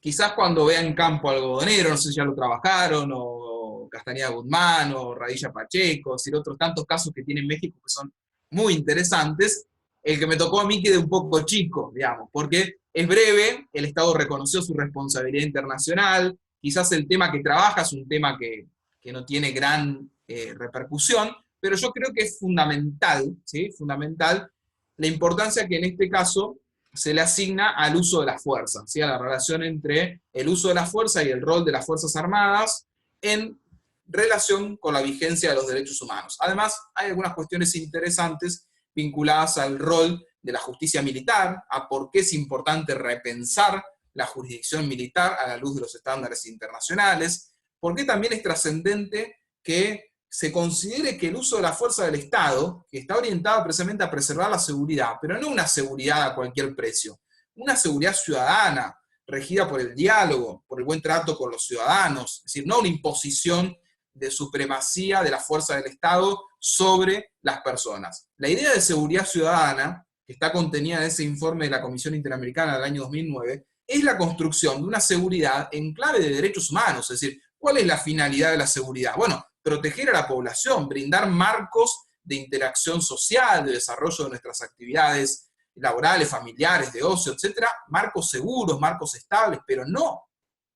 quizás cuando vean Campo Algodonero, no sé si ya lo trabajaron, o Castañeda Guzmán, o Radilla Pacheco, es decir, otros tantos casos que tiene México que son muy interesantes, el que me tocó a mí quede un poco chico, digamos, porque es breve, el Estado reconoció su responsabilidad internacional, quizás el tema que trabaja es un tema que no tiene gran repercusión, pero yo creo que es fundamental, ¿sí?, fundamental la importancia que en este caso se le asigna al uso de la fuerza, ¿sí?, a la relación entre el uso de la fuerza y el rol de las Fuerzas Armadas en relación con la vigencia de los derechos humanos. Además, hay algunas cuestiones interesantes vinculadas al rol de la justicia militar, a por qué es importante repensar la jurisdicción militar a la luz de los estándares internacionales, por qué también es trascendente que se considere que el uso de la fuerza del Estado, que está orientado precisamente a preservar la seguridad, pero no una seguridad a cualquier precio, una seguridad ciudadana, regida por el diálogo, por el buen trato con los ciudadanos, es decir, no una imposición de supremacía de la fuerza del Estado sobre las personas. La idea de seguridad ciudadana, que está contenida en ese informe de la Comisión Interamericana del año 2009, es la construcción de una seguridad en clave de derechos humanos. Es decir, ¿cuál es la finalidad de la seguridad? Bueno, proteger a la población, brindar marcos de interacción social, de desarrollo de nuestras actividades laborales, familiares, de ocio, etcétera, marcos seguros, marcos estables, pero no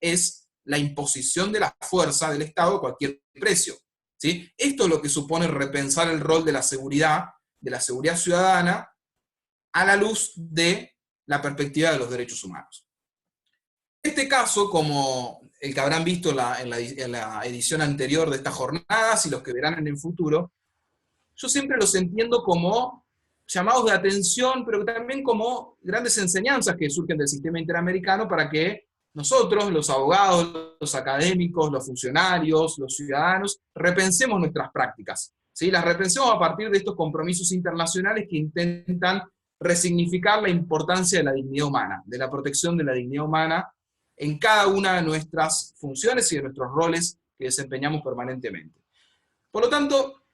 es la imposición de la fuerza del Estado a cualquier precio, ¿sí? Esto es lo que supone repensar el rol de la seguridad ciudadana, a la luz de la perspectiva de los derechos humanos. En este caso, como el que habrán visto en la edición anterior de estas jornadas y los que verán en el futuro, yo siempre los entiendo como llamados de atención, pero también como grandes enseñanzas que surgen del sistema interamericano para que nosotros, los abogados, los académicos, los funcionarios, los ciudadanos, repensemos nuestras prácticas, ¿sí? Las repensemos a partir de estos compromisos internacionales que intentan resignificar la importancia de la dignidad humana, de la protección de la dignidad humana en cada una de nuestras funciones y de nuestros roles que desempeñamos permanentemente. Por lo tanto,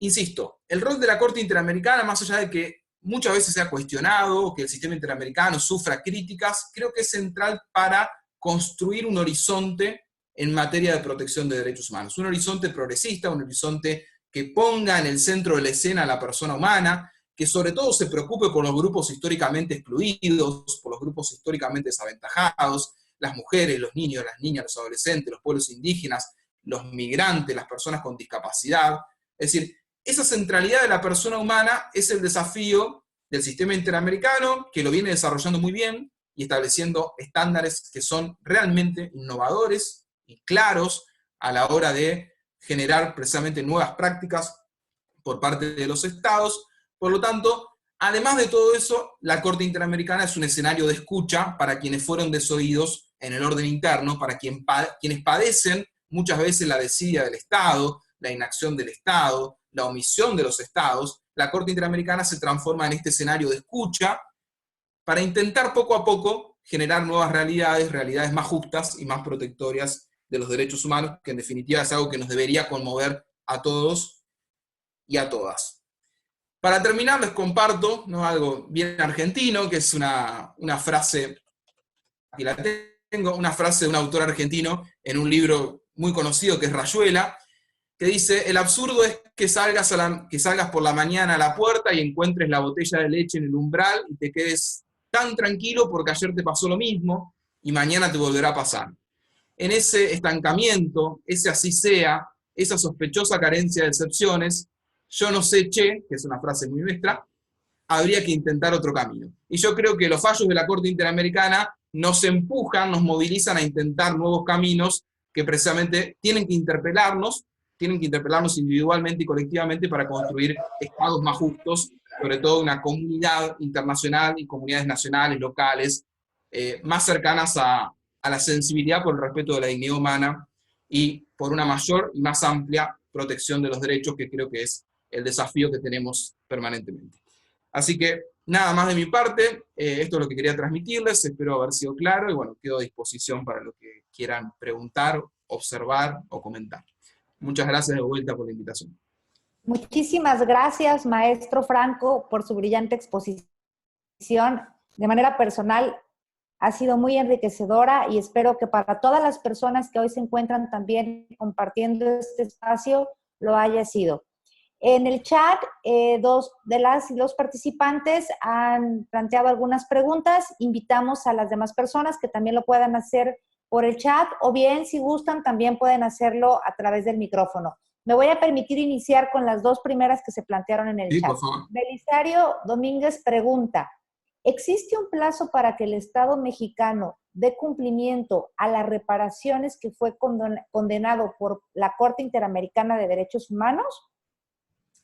insisto, el rol de la Corte Interamericana, más allá de que muchas veces se ha cuestionado, que el sistema interamericano sufra críticas, creo que es central para construir un horizonte en materia de protección de derechos humanos. Un horizonte progresista, un horizonte que ponga en el centro de la escena a la persona humana, que sobre todo se preocupe por los grupos históricamente excluidos, por los grupos históricamente desaventajados, las mujeres, los niños, las niñas, los adolescentes, los pueblos indígenas, los migrantes, las personas con discapacidad. Es decir, esa centralidad de la persona humana es el desafío del sistema interamericano, que lo viene desarrollando muy bien y estableciendo estándares que son realmente innovadores y claros a la hora de generar precisamente nuevas prácticas por parte de los estados. Por lo tanto, además de todo eso, la Corte Interamericana es un escenario de escucha para quienes fueron desoídos en el orden interno, para quienes padecen muchas veces la desidia del Estado, la inacción del Estado, la omisión de los estados. La Corte Interamericana se transforma en este escenario de escucha para intentar poco a poco generar nuevas realidades más justas y más protectorias de los derechos humanos, que en definitiva es algo que nos debería conmover a todos y a todas. Para terminar, les comparto, ¿no?, algo bien argentino, que es una frase, aquí la tengo, una frase de un autor argentino en un libro muy conocido que es Rayuela, que dice: el absurdo es que salgas por la mañana a la puerta y encuentres la botella de leche en el umbral y te quedes tan tranquilo porque ayer te pasó lo mismo y mañana te volverá a pasar. En ese estancamiento, ese así sea, esa sospechosa carencia de excepciones, yo no sé, che, que es una frase muy nuestra, habría que intentar otro camino. Y yo creo que los fallos de la Corte Interamericana nos empujan, nos movilizan a intentar nuevos caminos que precisamente tienen que interpelarnos individualmente y colectivamente para construir estados más justos, sobre todo una comunidad internacional y comunidades nacionales, locales, más cercanas a la sensibilidad por el respeto de la dignidad humana y por una mayor y más amplia protección de los derechos, que creo que es el desafío que tenemos permanentemente. Así que nada más de mi parte, esto es lo que quería transmitirles, espero haber sido claro y bueno, quedo a disposición para lo que quieran preguntar, observar o comentar. Muchas gracias de vuelta por la invitación. Muchísimas gracias, maestro Franco, por su brillante exposición. De manera personal, ha sido muy enriquecedora y espero que para todas las personas que hoy se encuentran también compartiendo este espacio, lo haya sido. En el chat, dos de las y los participantes han planteado algunas preguntas. Invitamos a las demás personas que también lo puedan hacer por el chat, o bien, si gustan, también pueden hacerlo a través del micrófono. Me voy a permitir iniciar con las dos primeras que se plantearon en el chat. Belisario Domínguez pregunta: ¿existe un plazo para que el Estado mexicano dé cumplimiento a las reparaciones que fue condenado por la Corte Interamericana de Derechos Humanos?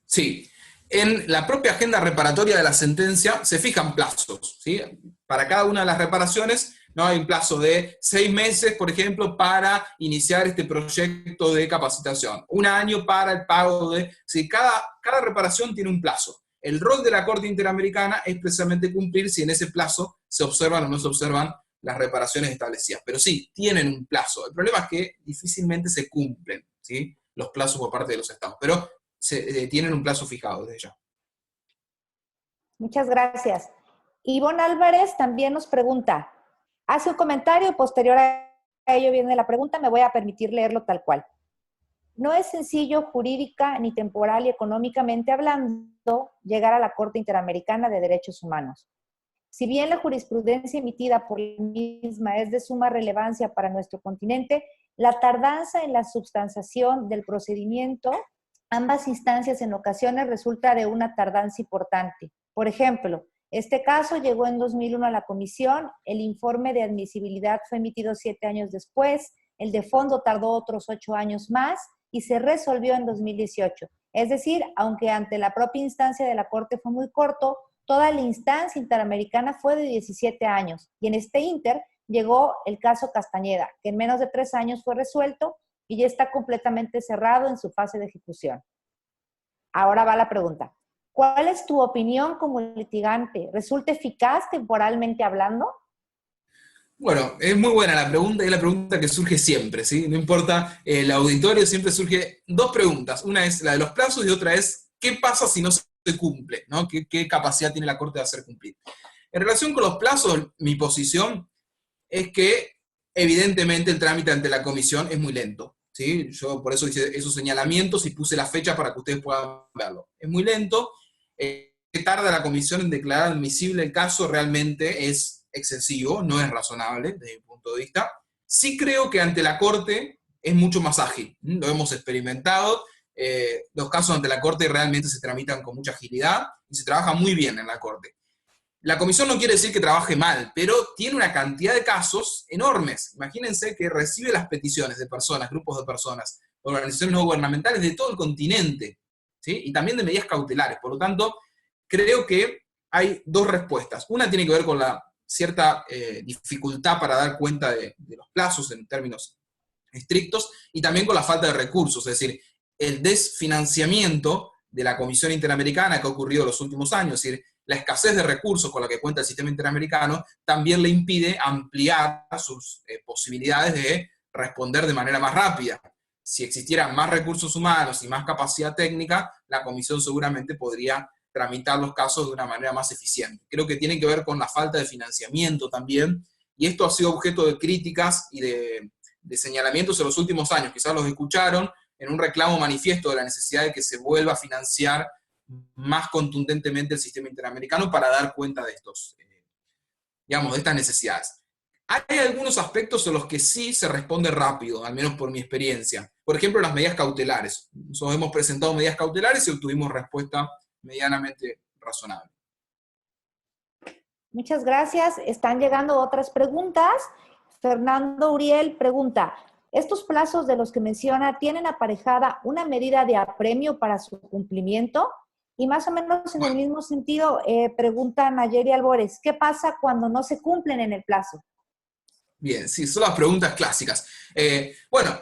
Sí. En la propia agenda reparatoria de la sentencia se fijan plazos, ¿sí? Para cada una de las reparaciones, ¿no? Hay un plazo de 6 meses, por ejemplo, para iniciar este proyecto de capacitación. 1 año para el pago de... ¿sí? Cada reparación tiene un plazo. El rol de la Corte Interamericana es precisamente cumplir si en ese plazo se observan o no se observan las reparaciones establecidas. Pero sí, tienen un plazo. El problema es que difícilmente se cumplen, ¿sí?, los plazos por parte de los estados. Pero tienen un plazo fijado desde ya. Muchas gracias. Ivonne Álvarez también nos pregunta: Hace un comentario, posterior a ello viene la pregunta, me voy a permitir leerlo tal cual. No es sencillo jurídica, ni temporal y económicamente hablando llegar a la Corte Interamericana de Derechos Humanos. Si bien la jurisprudencia emitida por la misma es de suma relevancia para nuestro continente, la tardanza en la substanciación del procedimiento, ambas instancias en ocasiones resulta de una tardanza importante. Por ejemplo, este caso llegó en 2001 a la comisión, el informe de admisibilidad fue emitido 7 años después, el de fondo tardó otros 8 años más y se resolvió en 2018. Es decir, aunque ante la propia instancia de la Corte fue muy corto, toda la instancia interamericana fue de 17 años y en este inter llegó el caso Castañeda, que en menos de 3 años fue resuelto y ya está completamente cerrado en su fase de ejecución. Ahora va la pregunta. ¿Cuál es tu opinión como litigante? ¿Resulta eficaz temporalmente hablando? Bueno, es muy buena la pregunta y es la pregunta que surge siempre, ¿sí? No importa el auditorio, siempre surge dos preguntas. Una es la de los plazos y otra es ¿qué pasa si no se cumple? ¿No? ¿Qué capacidad tiene la Corte de hacer cumplir? En relación con los plazos, mi posición es que evidentemente el trámite ante la comisión es muy lento, ¿sí? Yo por eso hice esos señalamientos y puse la fecha para que ustedes puedan verlo. Es muy lento. Que tarda la comisión en declarar admisible el caso realmente es excesivo, no es razonable desde mi punto de vista. Sí creo que ante la Corte es mucho más ágil, lo hemos experimentado, los casos ante la Corte realmente se tramitan con mucha agilidad y se trabaja muy bien en la Corte. La comisión no quiere decir que trabaje mal, pero tiene una cantidad de casos enormes. Imagínense que recibe las peticiones de personas, grupos de personas, organizaciones no gubernamentales de todo el continente, ¿sí? Y también de medidas cautelares. Por lo tanto, creo que hay dos respuestas. Una tiene que ver con la cierta dificultad para dar cuenta de los plazos en términos estrictos y también con la falta de recursos, es decir, el desfinanciamiento de la Comisión Interamericana que ha ocurrido en los últimos años, es decir, la escasez de recursos con la que cuenta el sistema interamericano también le impide ampliar sus posibilidades de responder de manera más rápida. Si existieran más recursos humanos y más capacidad técnica, la comisión seguramente podría tramitar los casos de una manera más eficiente. Creo que tiene que ver con la falta de financiamiento también, y esto ha sido objeto de críticas y de señalamientos en los últimos años. Quizás los escucharon en un reclamo manifiesto de la necesidad de que se vuelva a financiar más contundentemente el sistema interamericano para dar cuenta de estos, digamos, de estas necesidades. Hay algunos aspectos en los que sí se responde rápido, al menos por mi experiencia. Por ejemplo, las medidas cautelares. Nosotros hemos presentado medidas cautelares y obtuvimos respuesta medianamente razonable. Muchas gracias. Están llegando otras preguntas. Fernando Uriel pregunta, ¿estos plazos de los que menciona tienen aparejada una medida de apremio para su cumplimiento? Y más o menos en el mismo sentido, pregunta Nayeli Albores, ¿qué pasa cuando no se cumplen en el plazo? Bien, sí, son las preguntas clásicas. Bueno,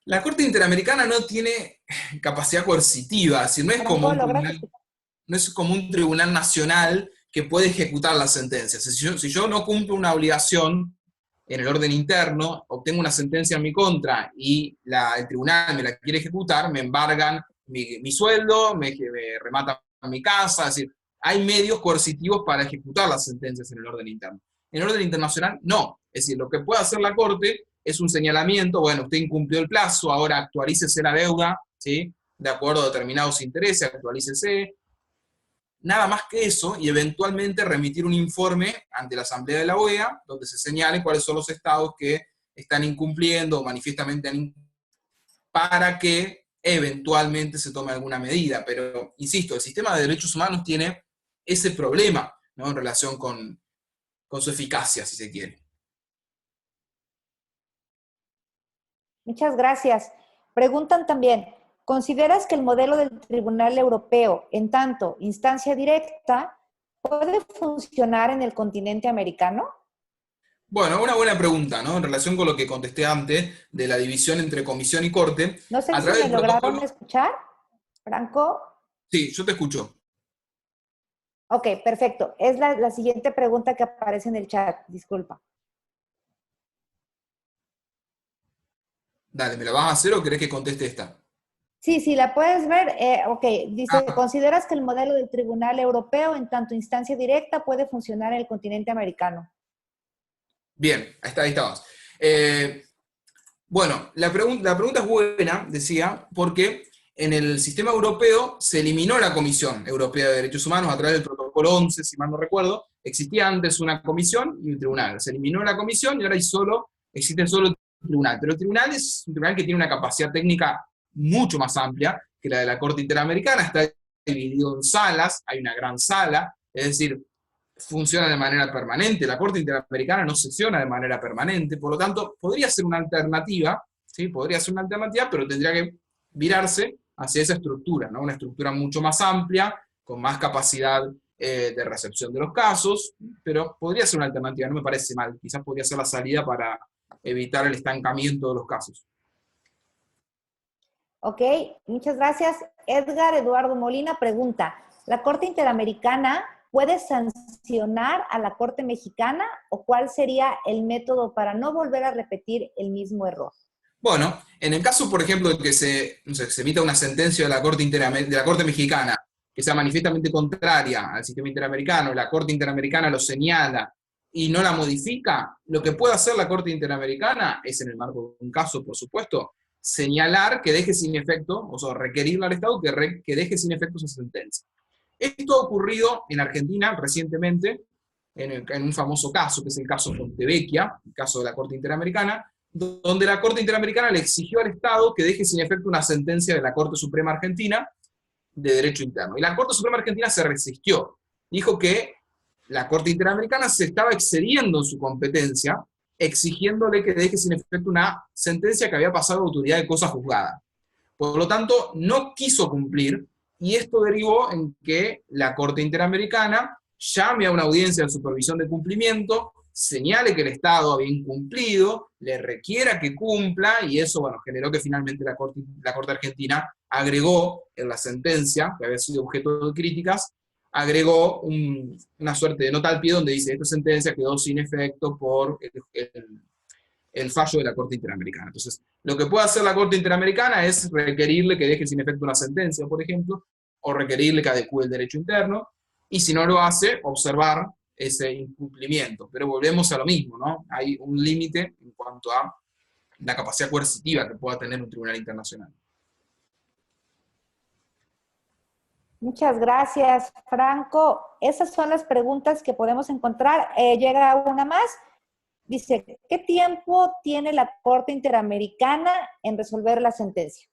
la Corte Interamericana no tiene capacidad coercitiva, es decir, no es como un tribunal nacional que puede ejecutar las sentencias. Si yo no cumplo una obligación en el orden interno, obtengo una sentencia en mi contra y el tribunal me la quiere ejecutar, me embargan mi sueldo, me rematan mi casa, es decir, hay medios coercitivos para ejecutar las sentencias en el orden interno. En el orden internacional, no. Es decir, lo que puede hacer la Corte es un señalamiento, bueno, usted incumplió el plazo, ahora actualícese la deuda, ¿sí? De acuerdo a determinados intereses, actualícese. Nada más que eso, y eventualmente remitir un informe ante la Asamblea de la OEA, donde se señale cuáles son los estados que están incumpliendo o manifiestamente para que eventualmente se tome alguna medida. Pero, insisto, el sistema de derechos humanos tiene ese problema, ¿no? En relación con su eficacia, si se quiere. Muchas gracias. Preguntan también, ¿consideras que el modelo del Tribunal Europeo, en tanto instancia directa, puede funcionar en el continente americano? Bueno, una buena pregunta, ¿no? En relación con lo que contesté antes de la división entre comisión y corte. No sé A si través me del lograron protocolo. escuchar, Franco. Sí, yo te escucho. Ok, perfecto. Es la siguiente pregunta que aparece en el chat, disculpa. Dale, ¿me la vas a hacer o querés que conteste esta? Sí, la puedes ver. Ok, dice, Ah, ¿consideras que el modelo del Tribunal Europeo, en tanto instancia directa, puede funcionar en el continente americano? Bien, ahí estamos. Bueno, la pregunta es buena, decía, porque en el sistema europeo se eliminó la Comisión Europea de Derechos Humanos a través del Protocolo 11, si mal no recuerdo. Existía antes una comisión y un tribunal. Se eliminó la comisión y ahora existe solo el tribunal. Pero el tribunal es un tribunal que tiene una capacidad técnica mucho más amplia que la de la Corte Interamericana. Está dividido en salas, hay una gran sala, es decir, funciona de manera permanente. La Corte Interamericana no sesiona de manera permanente, por lo tanto, podría ser una alternativa, ¿sí? Podría ser una alternativa, pero tendría que virarse hacia esa estructura, ¿no? Una estructura mucho más amplia, con más capacidad de recepción de los casos, pero podría ser una alternativa, no me parece mal. Quizás podría ser la salida para evitar el estancamiento de los casos. Ok, muchas gracias. Edgar Eduardo Molina pregunta, ¿la Corte Interamericana puede sancionar a la Corte Mexicana o cuál sería el método para no volver a repetir el mismo error? Bueno, en el caso, por ejemplo, de que se emita una sentencia de de la Corte Mexicana que sea manifiestamente contraria al sistema interamericano, la Corte Interamericana lo señala y no la modifica, lo que puede hacer la Corte Interamericana es, en el marco de un caso, por supuesto, señalar que deje sin efecto, o sea, requerirle al Estado que deje sin efecto esa sentencia. Esto ha ocurrido en Argentina recientemente, en un famoso caso, que es el caso Fontevecchia, el caso de la Corte Interamericana, donde la Corte Interamericana le exigió al Estado que deje sin efecto una sentencia de la Corte Suprema Argentina de Derecho Interno. Y la Corte Suprema Argentina se resistió. Dijo que la Corte Interamericana se estaba excediendo en su competencia, exigiéndole que deje sin efecto una sentencia que había pasado a autoridad de cosa juzgada. Por lo tanto, no quiso cumplir, y esto derivó en que la Corte Interamericana llame a una audiencia de supervisión de cumplimiento, señale que el Estado había incumplido, le requiera que cumpla, y eso, bueno, generó que finalmente la Corte Argentina agregó en la sentencia, que había sido objeto de críticas, agregó una suerte de nota al pie donde dice, esta sentencia quedó sin efecto por el fallo de la Corte Interamericana. Entonces, lo que puede hacer la Corte Interamericana es requerirle que deje sin efecto una sentencia, por ejemplo, o requerirle que adecue el derecho interno, y si no lo hace, observar ese incumplimiento. Pero volvemos a lo mismo, ¿no? Hay un límite en cuanto a la capacidad coercitiva que pueda tener un tribunal internacional. Muchas gracias, Franco. Esas son las preguntas que podemos encontrar. Llega una más. Dice, ¿qué tiempo tiene la Corte Interamericana en resolver la sentencia?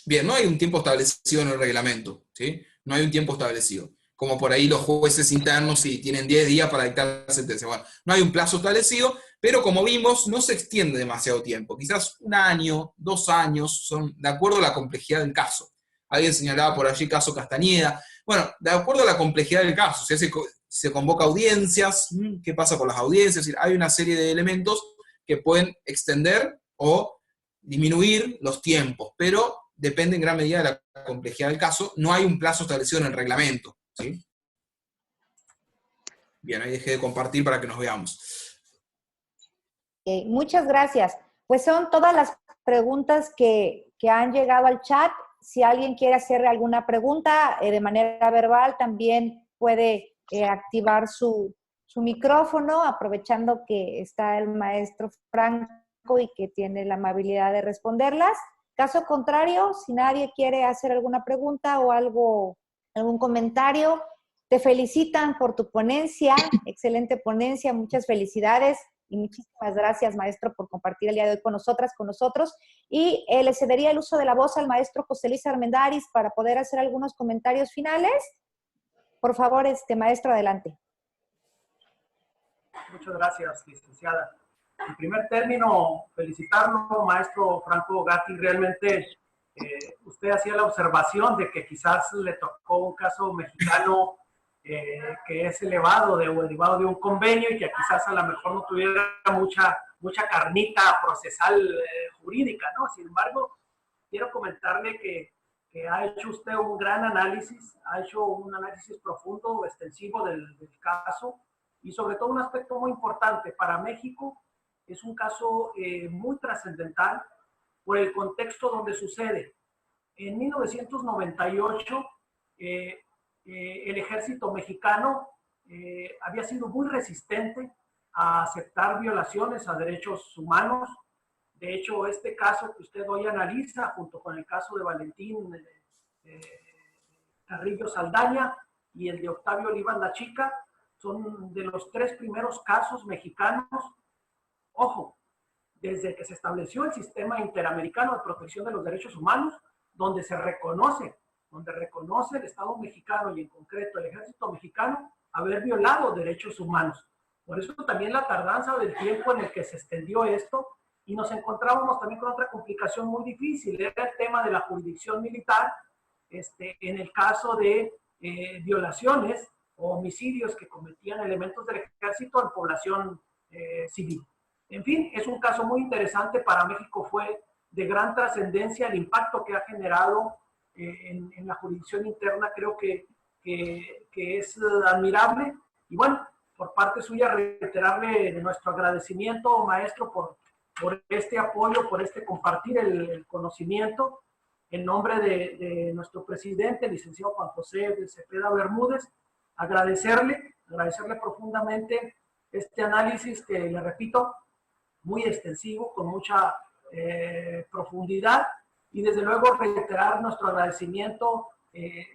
Bien, no hay un tiempo establecido en el reglamento, ¿sí? No hay un tiempo establecido. Como por ahí los jueces internos sí tienen 10 días para dictar la sentencia. Bueno, no hay un plazo establecido, pero como vimos, no se extiende demasiado tiempo. Quizás un año, 2 años, son de acuerdo a la complejidad del caso. Alguien señalaba por allí caso Castañeda. Bueno, de acuerdo a la complejidad del caso, si se convoca audiencias, ¿qué pasa con las audiencias? Es decir, hay una serie de elementos que pueden extender o disminuir los tiempos, pero depende en gran medida de la complejidad del caso. No hay un plazo establecido en el reglamento, ¿sí? Bien, ahí dejé de compartir para que nos veamos. Okay, muchas gracias. Pues son todas las preguntas que han llegado al chat. Si alguien quiere hacer alguna pregunta de manera verbal, también puede activar su micrófono, aprovechando que está el maestro Franco y que tiene la amabilidad de responderlas. Caso contrario, si nadie quiere hacer alguna pregunta o algún comentario, te felicitan por tu ponencia, excelente ponencia, muchas felicidades. Y muchísimas gracias, maestro, por compartir el día de hoy con nosotros. Y le cedería el uso de la voz al maestro José Luis Armendáriz para poder hacer algunos comentarios finales. Por favor, maestro, adelante. Muchas gracias, licenciada. En primer término, felicitarlo, maestro Franco Gatti. Realmente usted hacía la observación de que quizás le tocó un caso mexicano que es elevado o derivado de un convenio y que quizás a lo mejor no tuviera mucha carnita procesal jurídica, ¿no? Sin embargo, quiero comentarle que ha hecho usted un gran análisis, ha hecho un análisis profundo, extensivo del caso, y sobre todo un aspecto muy importante para México, es un caso muy trascendental por el contexto donde sucede. En 1998, el ejército mexicano había sido muy resistente a aceptar violaciones a derechos humanos. De hecho, este caso que usted hoy analiza, junto con el caso de Valentín Carrillo Saldaña y el de Octavio Olivas La Chica, son de los 3 primeros casos mexicanos, ojo, desde que se estableció el Sistema Interamericano de Protección de los Derechos Humanos, donde reconoce el Estado mexicano y en concreto el Ejército mexicano haber violado derechos humanos. Por eso también la tardanza del tiempo en el que se extendió esto, y nos encontrábamos también con otra complicación muy difícil, era el tema de la jurisdicción militar, en el caso de violaciones o homicidios que cometían elementos del ejército en población civil. En fin, es un caso muy interesante. Para México fue de gran trascendencia el impacto que ha generado en la jurisdicción interna. Creo que es admirable. Y bueno, por parte suya, reiterarle nuestro agradecimiento, maestro, por este apoyo, por este compartir el conocimiento. En nombre de nuestro presidente, el licenciado Juan José de Cepeda Bermúdez, agradecerle profundamente este análisis que, le repito, muy extensivo, con mucha profundidad, y desde luego reiterar nuestro agradecimiento.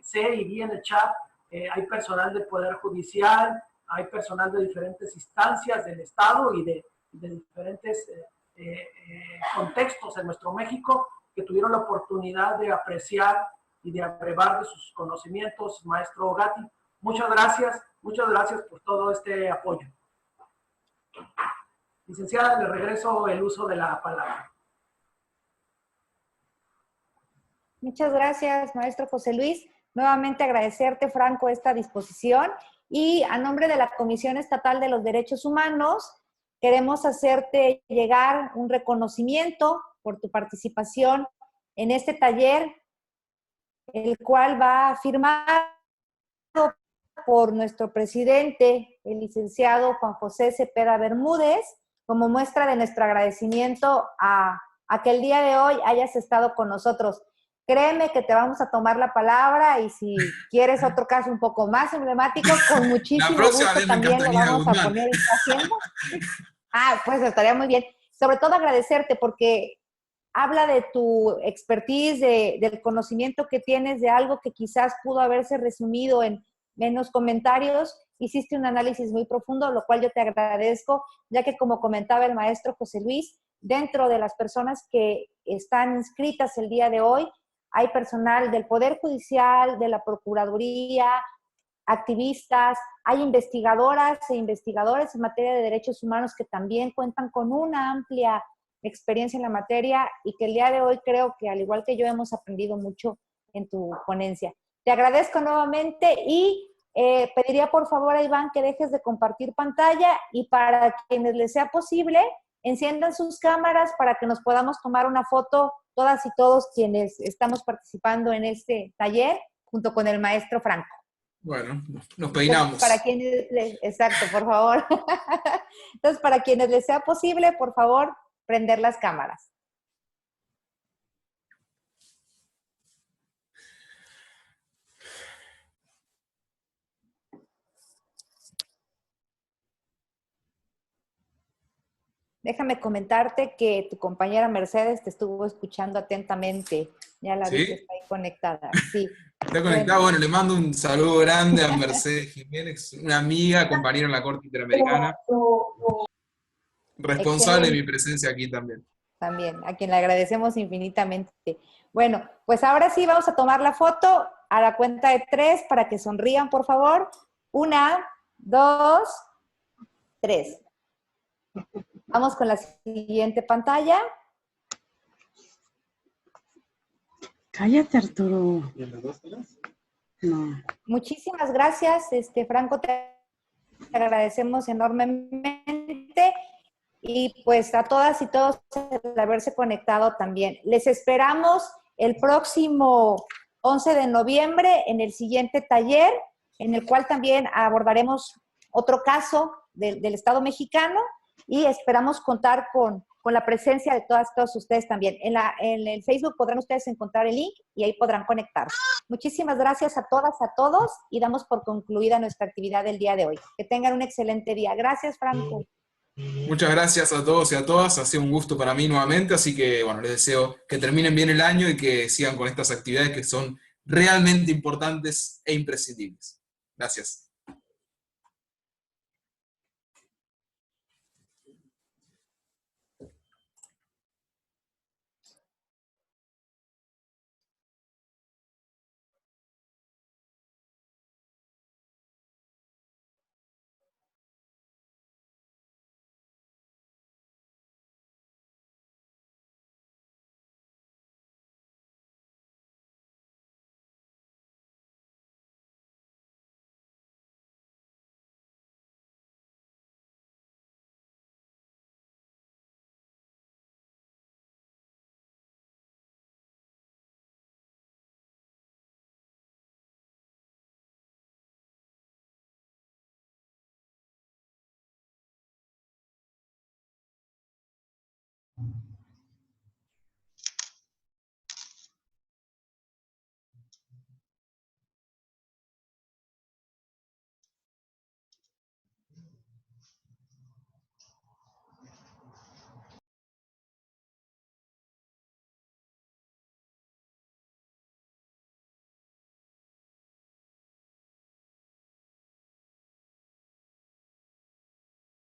Sé y vi en el chat, hay personal del Poder Judicial, hay personal de diferentes instancias del Estado y de diferentes contextos en nuestro México, que tuvieron la oportunidad de apreciar y de abrevar de sus conocimientos. Maestro Gatti, muchas gracias por todo este apoyo. Licenciada, le regreso el uso de la palabra. Muchas gracias, maestro José Luis. Nuevamente agradecerte, Franco, esta disposición. Y a nombre de la Comisión Estatal de los Derechos Humanos, queremos hacerte llegar un reconocimiento por tu participación en este taller, el cual va firmado por nuestro presidente, el licenciado Juan José Cepeda Bermúdez, como muestra de nuestro agradecimiento a que el día de hoy hayas estado con nosotros. Créeme que te vamos a tomar la palabra, y si quieres otro caso un poco más emblemático, con muchísimo gusto también lo vamos a poner en la agenda. Pues estaría muy bien. Sobre todo agradecerte porque habla de tu expertise, del conocimiento que tienes de algo que quizás pudo haberse resumido en menos comentarios. Hiciste un análisis muy profundo, lo cual yo te agradezco, ya que, como comentaba el maestro José Luis, dentro de las personas que están inscritas el día de hoy, hay personal del Poder Judicial, de la Procuraduría, activistas, hay investigadoras e investigadores en materia de derechos humanos que también cuentan con una amplia experiencia en la materia, y que el día de hoy creo que, al igual que yo, hemos aprendido mucho en tu ponencia. Te agradezco nuevamente y pediría por favor a Iván que dejes de compartir pantalla, y para quienes les sea posible, enciendan sus cámaras para que nos podamos tomar una foto todas y todos quienes estamos participando en este taller junto con el maestro Franco. Bueno, nos peinamos. Entonces, exacto, por favor. Entonces, para quienes les sea posible, por favor, prender las cámaras. Déjame comentarte que tu compañera Mercedes te estuvo escuchando atentamente. Ya la vi que está ahí conectada. Sí. Está conectada. Bueno, le mando un saludo grande a Mercedes Jiménez, una amiga, compañera en la Corte Interamericana. Responsable de mi presencia aquí también. También, a quien le agradecemos infinitamente. Bueno, pues ahora sí vamos a tomar la foto a la cuenta de 3 para que sonrían, por favor. 1, 2, 3. Vamos con la siguiente pantalla. Cállate, Arturo. No. Muchísimas gracias, Franco, te agradecemos enormemente, y pues a todas y todos el haberse conectado también. Les esperamos el próximo 11 de noviembre en el siguiente taller, en el cual también abordaremos otro caso del Estado mexicano, y esperamos contar con la presencia de todos ustedes también. En el Facebook podrán ustedes encontrar el link y ahí podrán conectarse. Muchísimas gracias a todas, a todos, y damos por concluida nuestra actividad del día de hoy. Que tengan un excelente día. Gracias, Franco. Muchas gracias a todos y a todas, ha sido un gusto para mí nuevamente, así que bueno, les deseo que terminen bien el año y que sigan con estas actividades que son realmente importantes e imprescindibles. Gracias.